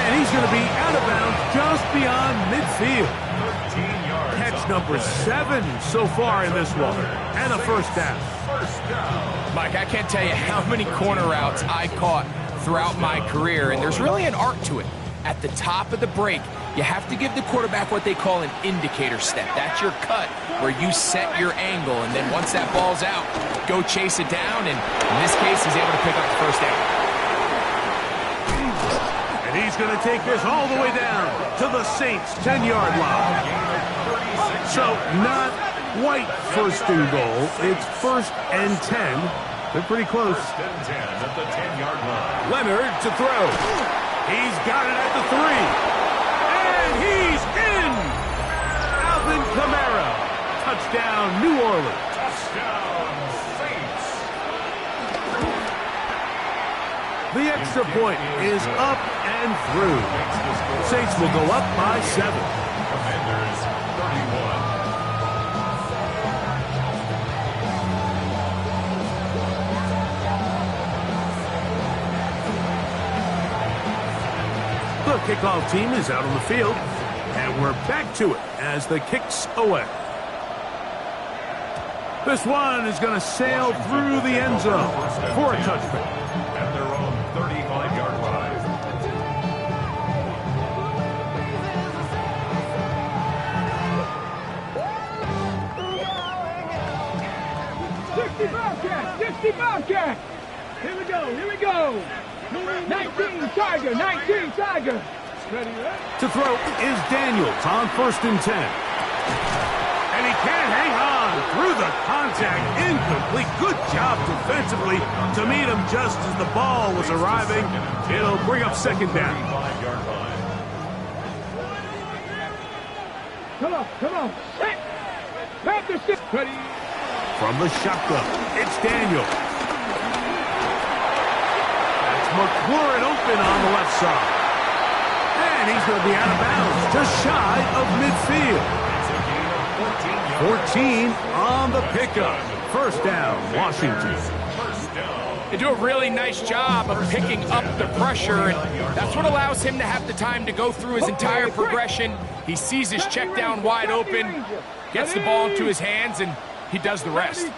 And he's going to be out of bounds just beyond midfield. 13 yards. Catch number 7 so far in this one. And a 1st down. 1st down. Mike, I can't tell you how many corner routes I caught throughout my career, and there's really an art to it. At the top of the break, you have to give the quarterback what they call an indicator step. That's your cut where you set your angle, and then once that ball's out, go chase it down, and in this case, he's able to pick up the 1st down. And he's going to take this all the way down to the Saints' 10-yard line. So not quite 1st and goal. It's 1st and 10. They're pretty close. 1st and 10 at the 10-yard line. Leonard to throw. He's got it at the 3. And he's in! Alvin Kamara. Touchdown, New Orleans. Touchdown, Saints. The extra point is up and through. Saints will go up by 7. Commanders 31. The kickoff team is out on the field, and we're back to it as the kick's away. This one is going to sail through the end zone for a touchdown. At their own 35-yard line. Bobcat! Here we go! 19 Tiger! 19 Tiger! Ready, right? To throw is Daniels on 1st and 10. And he can't hang on through the contact. Incomplete. Good job defensively to meet him just as the ball was arriving. It'll bring up 2nd down. 35-yard line. Come on! Set! Back to 6! Ready? From the shotgun, it's Daniels. That's McLaurin open on the left side. And he's going to be out of bounds, just shy of midfield. It's a gain of 14 yards. 14 on the pickup. 1st down, Washington. 1st down. They do a really nice job of picking up the pressure, and that's what allows him to have the time to go through his entire progression. He sees his check down wide open, gets the ball into his hands, and he does the rest.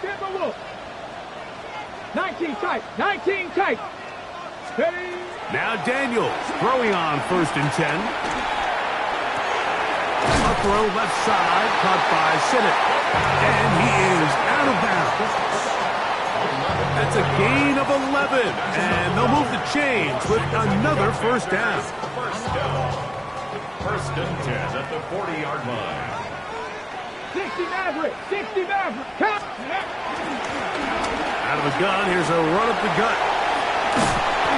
19 tight! 19 tight! Steady! Now Daniels throwing on 1st and 10. A throw left side, caught by Sinnott. And he is out of bounds. That's a gain of 11, and they'll move the chains with another first down. First down. First and 10 at the 40-yard line. 60 Maverick! 60 Maverick! Count! Out of the gun, here's a run up the gut.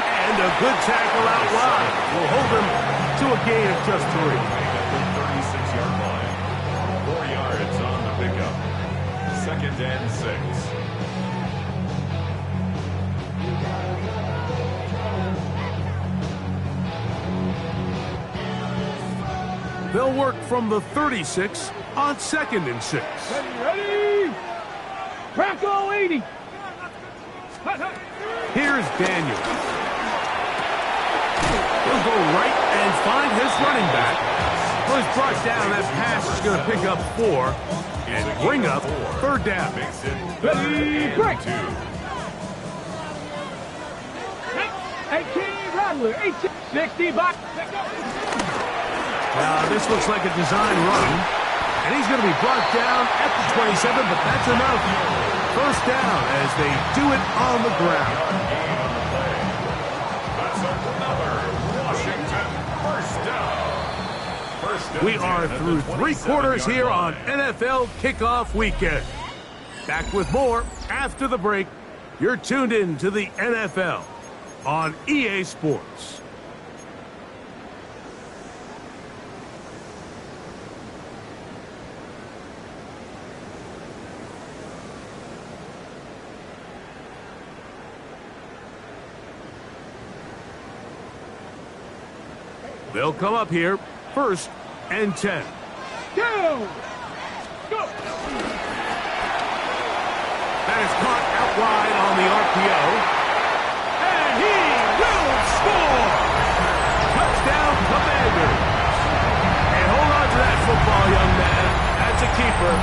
And a good tackle out wide. Will hold him to a gain of just 3. At the 36-yard line. 4 yards on the pickup. Second and 6. They'll work from the 36 on 2nd and 6. Ready? Crackle 80! Here's Daniel. He'll go right and find his running back. Well, he's brought down. That pass is going to pick up 4 and bring up 3rd down. Ready? Break! 18 Rattler! 18! 60 back! Now, this looks like a design run. And he's going to be brought down at the 27, but that's enough. First down as they do it on the ground. That's another Washington first down. We are through 3 quarters here on NFL Kickoff Weekend. Back with more after the break. You're tuned in to the NFL on EA Sports. They'll come up here, 1st and 10. Go! Go! That is caught out wide on the RPO. And he will score! Touchdown, Commanders! And hold on to that football, young man. That's a keeper.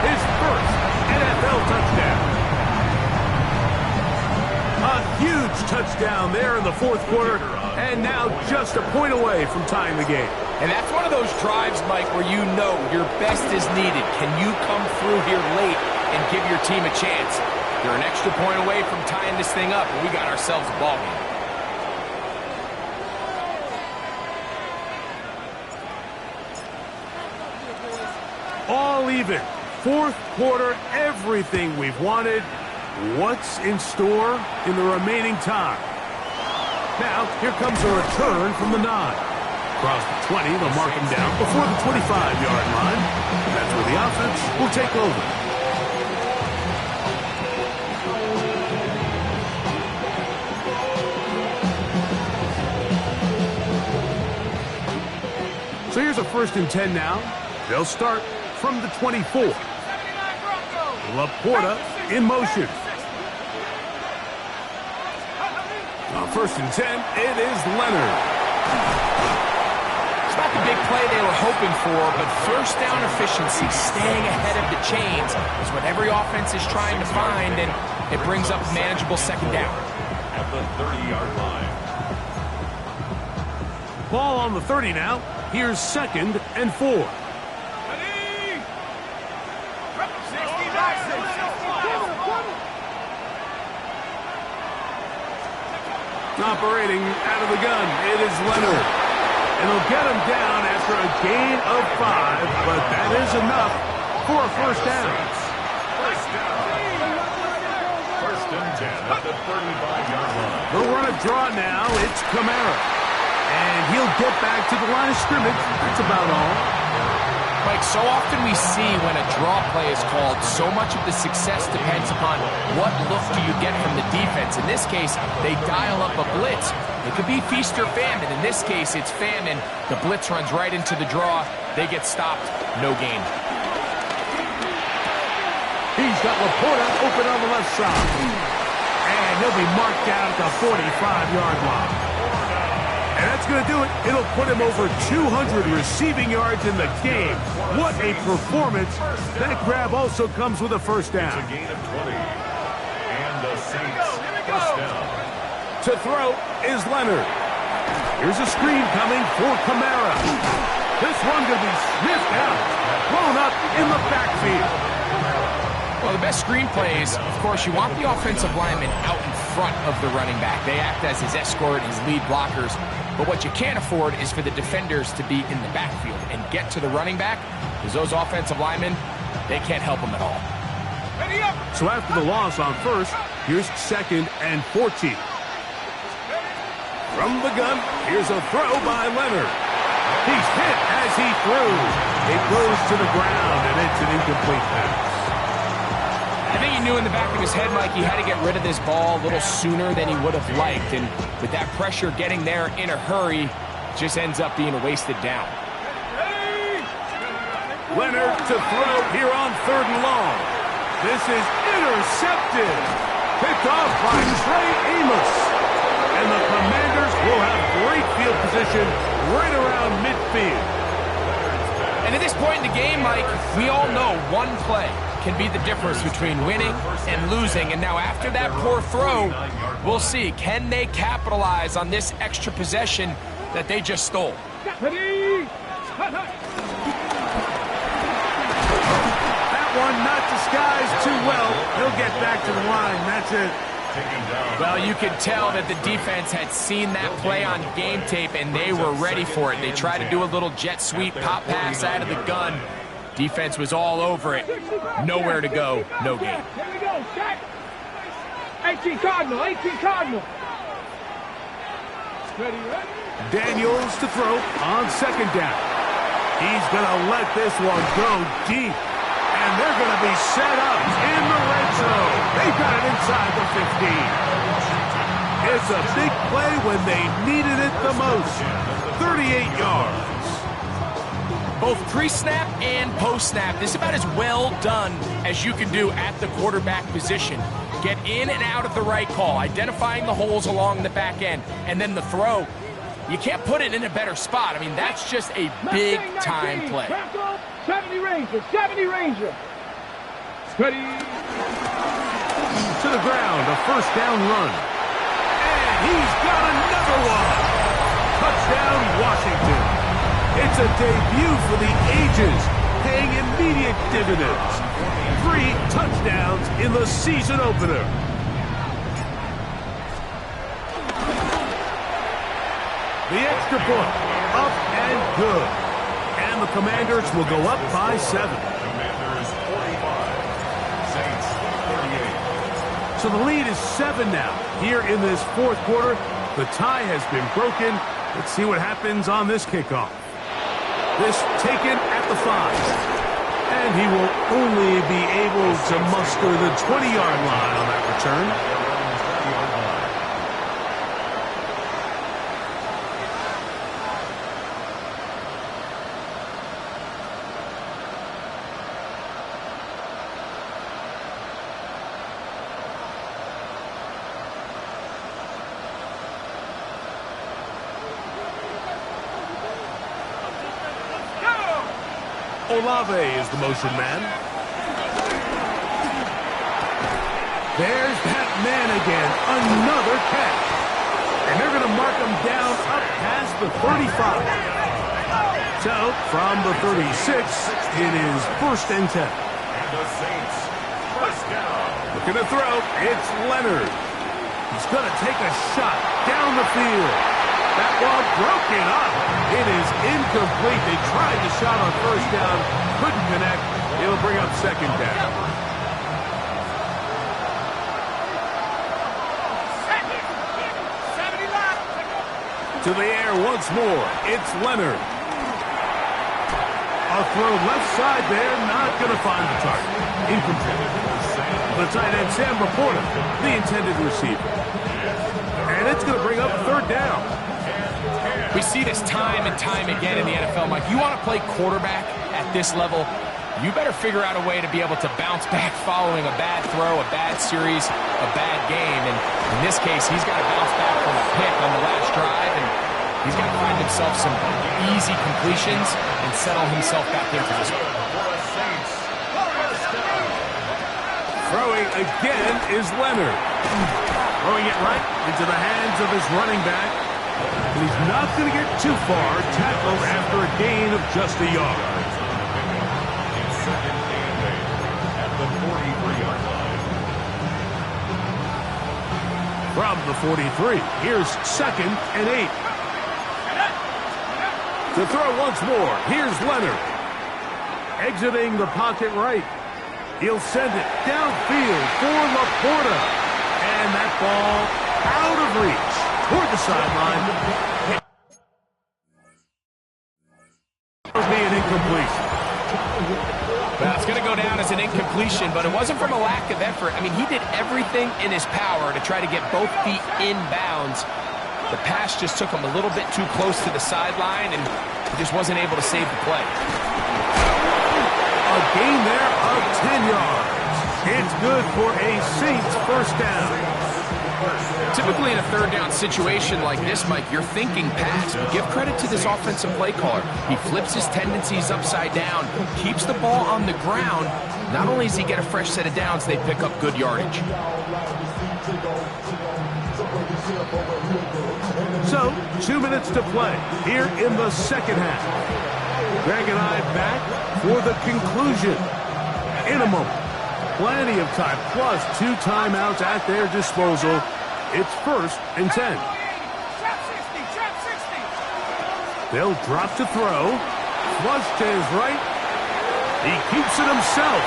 His first NFL touchdown. A huge touchdown there in the 4th quarter. And now just a point away from tying the game. And that's one of those drives, Mike, where you know your best is needed. Can you come through here late and give your team a chance? You're an extra point away from tying this thing up, and we got ourselves a ball game. All even. 4th quarter, everything we've wanted. What's in store in the remaining time? Now, here comes a return from the 9. Across the 20, they'll mark him down before the 25-yard line. That's where the offense will take over. So here's a 1st and 10 now. They'll start from the 24. Laporta in motion. On 1st and 10, it is Leonard. It's not the big play they were hoping for, but first down efficiency, staying ahead of the chains, is what every offense is trying to find, and it brings up manageable 2nd down. At the 30-yard line. Ball on the 30 now. Here's 2nd and 4. Operating out of the gun, it is Leonard. And he'll get him down after a gain of 5, but that is enough for a first down. First and 10 at the 35-yard line. They'll run a draw now. It's Kamara. And he'll get back to the line of scrimmage. That's about all. Mike, so often we see when a draw play is called, so much of the success depends upon what look do you get from the defense. In this case, they dial up a blitz. It could be feast or famine. In this case, it's famine. The blitz runs right into the draw. They get stopped. No gain. He's got Laporta open on the left side. And he'll be marked down at the 45-yard line. And that's going to do it. It'll put him over 200 receiving yards in the game. What a performance. That grab also comes with a first down. It's a gain of 20. And the Saints first down. To throw is Leonard. Here's a screen coming for Kamara. This one going to be sniffed out. Thrown up in the backfield. Well, the best screenplays, of course, you want the offensive lineman out in front of the running back. They act as his escort, his lead blockers. But what you can't afford is for the defenders to be in the backfield and get to the running back, because those offensive linemen, they can't help him at all. So after the loss on first, here's 2nd and 14. From the gun, here's a throw by Leonard. He's hit as he throws. It goes to the ground, and it's an incomplete pass. I think he knew in the back of his head, Mike, he had to get rid of this ball a little sooner than he would have liked. And with that pressure getting there in a hurry, just ends up being a wasted down. Leonard to throw here on 3rd and long. This is intercepted. Picked off by Trey Amos. And the Commanders will have great field position right around midfield. And at this point in the game, Mike, we all know one play can be the difference between winning and losing. And now after that poor throw, we'll see, can they capitalize on this extra possession that they just stole? That one not disguised too well. He'll get back to the line. That's it. Well, you could tell that the defense had seen that play on game tape, and they were ready for it. They tried to do a little jet sweep, pop pass out of the gun. Defense was all over it. Nowhere to go, no game. Here we go, set. 18 Cardinal, 18 Cardinal. Ready, ready? Daniels to throw on 2nd down. He's going to let this one go deep. And they're going to be set up in the red zone. They've got it inside the 15. It's a big play when they needed it the most. 38 yards. Both pre-snap and post-snap, this is about as well done as you can do at the quarterback position. Get in and out of the right call, identifying the holes along the back end, and then the throw. You can't put it in a better spot. I mean, that's just a big-time play. 70 Ranger, 70 Ranger. Ready. To the ground, a 1st down run. And he's got another one. Touchdown, Washington. It's a debut for the ages, paying immediate dividends. 3 touchdowns in the season opener. The extra point, up and good. And the Commanders will go up by 7. Commanders 45, Saints 38. So the lead is 7 now. Here in this 4th quarter, the tie has been broken. Let's see what happens on this kickoff. This taken at the 5. And he will only be able to muster the 20-yard line on that return. Olave is the motion man. There's that man again. Another catch. And they're going to mark him down up past the 35. So, from the 36, it is 1st and 10. And the Saints, 1st down. Looking to throw. It's Leonard. He's going to take a shot down the field. That ball broken up. It is incomplete. They tried the shot on 1st down. Couldn't connect. It'll bring up 2nd down. To the air once more. It's Leonard. A throw left side there. Not going to find the target. Incomplete. The tight end, Sam Laporta, the intended receiver. And it's going to bring up 3rd down. We see this time and time again in the NFL, Mike. You want to play quarterback at this level, you better figure out a way to be able to bounce back following a bad throw, a bad series, a bad game. And in this case, he's got to bounce back from a pick on the last drive, and he's got to find himself some easy completions and settle himself back into this one. Throwing again is Leonard. Throwing it right into the hands of his running back. And he's not going to get too far. Tackled after a gain of just a yard. It's 2nd and 8 at the 43-yard From the 43, here's 2nd and 8. To throw once more, here's Leonard. Exiting the pocket right. He'll send it downfield for Laporta. And that ball out of reach toward the sideline. It'll be an incompletion. Well, it's going to go down as an incompletion, but it wasn't from a lack of effort. I mean, he did everything in his power to try to get both feet in bounds. The pass just took him a little bit too close to the sideline, and he just wasn't able to save the play. A gain there of 10 yards. It's good for a Saints first down. Typically in a third down situation like this, Mike, you're thinking pass. But give credit to this offensive play caller. He flips his tendencies upside down, keeps the ball on the ground. Not only does he get a fresh set of downs, they pick up good yardage. So, 2 minutes to play here in the second half. Greg and I back for the conclusion in a moment. Plenty of time, plus 2 timeouts at their disposal. It's 1st and 10. They'll drop to throw. Flush to his right. He keeps it himself.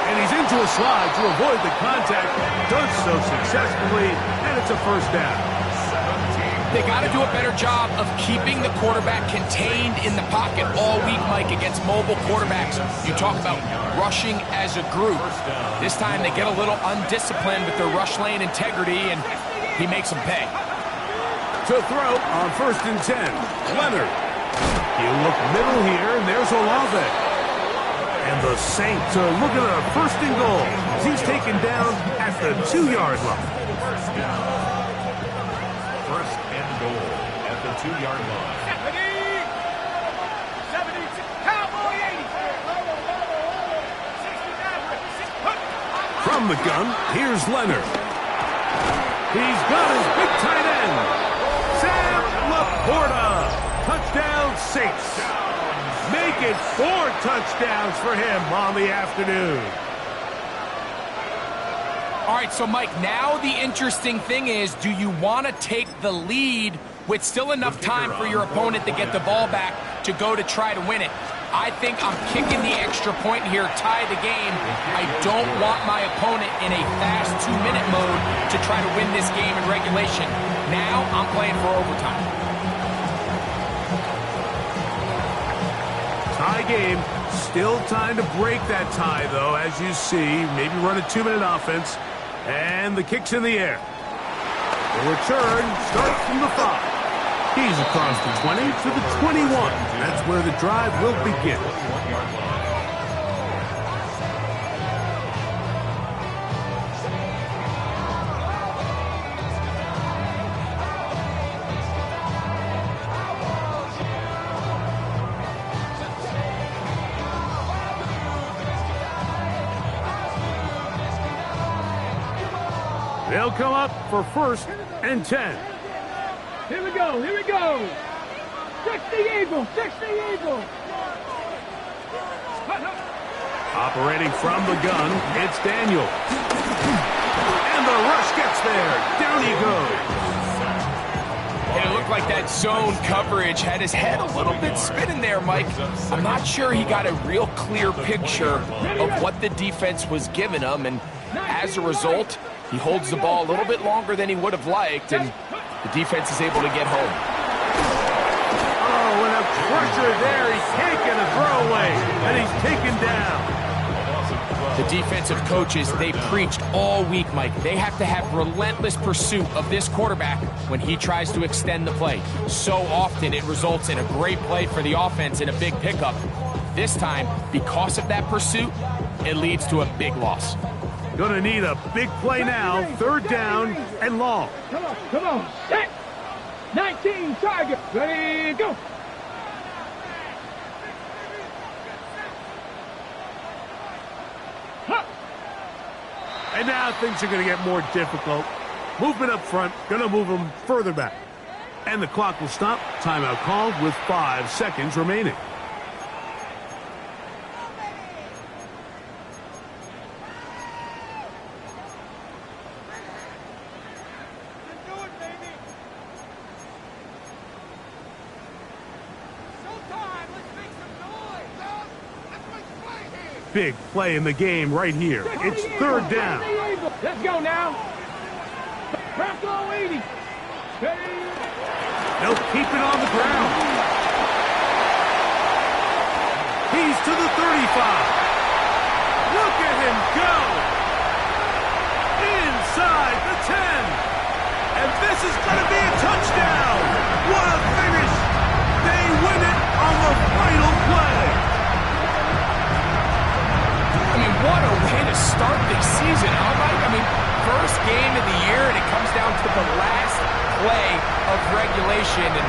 And he's into a slide to avoid the contact. Does so successfully, and it's a first down. They got to do a better job of keeping the quarterback contained in the pocket all week, Mike, against mobile quarterbacks. You talk about rushing as a group. This time they get a little undisciplined with their rush lane integrity, and he makes them pay. To throw on 1st and 10, Leonard. He'll look middle here, and there's Olave. And the Saints are looking at a 1st and goal as he's taken down at the 2-yard line. First and goal at the 2-yard line. 70, Cowboy 80. From the gun, here's Leonard. He's got his big tight end, Sam Laporta. Touchdown Saints. Make it 4 touchdowns for him on the afternoon. All right, so Mike, now the interesting thing is, do you want to take the lead with still enough time for your opponent to get the ball back to go to try to win it? I think I'm kicking the extra point here, tie the game. I don't want my opponent in a fast 2-minute mode to try to win this game in regulation. Now I'm playing for overtime. Tie game. Still time to break that tie, though, as you see. Maybe run a 2-minute offense. And the kick's in the air. The return starts from the 5. He's across the 20 to the 21. That's where the drive will begin. They'll come up for 1st and 10. Here we go, here we go. 60 Eagles, 60 Eagles. Operating from the gun, it's Daniel. And the rush gets there. Down he goes. And it looked like that zone coverage had his head a little bit spinning there, Mike. I'm not sure he got a real clear picture of what the defense was giving him, and as a result, he holds the ball a little bit longer than he would have liked, and the defense is able to get home. Oh, and a pressure there. He's taken a throwaway, and he's taken down. The defensive coaches, they preached all week, Mike. They have to have relentless pursuit of this quarterback when he tries to extend the play. So often it results in a great play for the offense and a big pickup. This time, because of that pursuit, it leads to a big loss. Gonna need a big play now. 3rd down and long. Come on, set. 19 target. Ready, go. And now things are going to get more difficult. Movement up front, going to move them further back. And the clock will stop. Timeout called with 5 seconds remaining. big play in the game right here. It's third down. Let's go now. Crack all 80. They'll keep it on the ground. He's to the 35. Look at him go. Inside the 10. And this is going to be a touchdown. What a finish. They win it on the final play. I mean, what a way to start this season, huh, Mike? I mean, first game of the year, and it comes down to the last play of regulation, and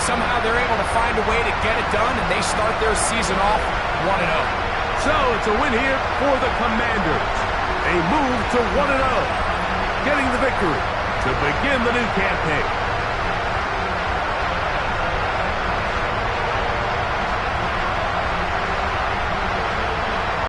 somehow they're able to find a way to get it done, and they start their season off 1-0. So it's a win here for the Commanders. They move to 1-0, getting the victory to begin the new campaign.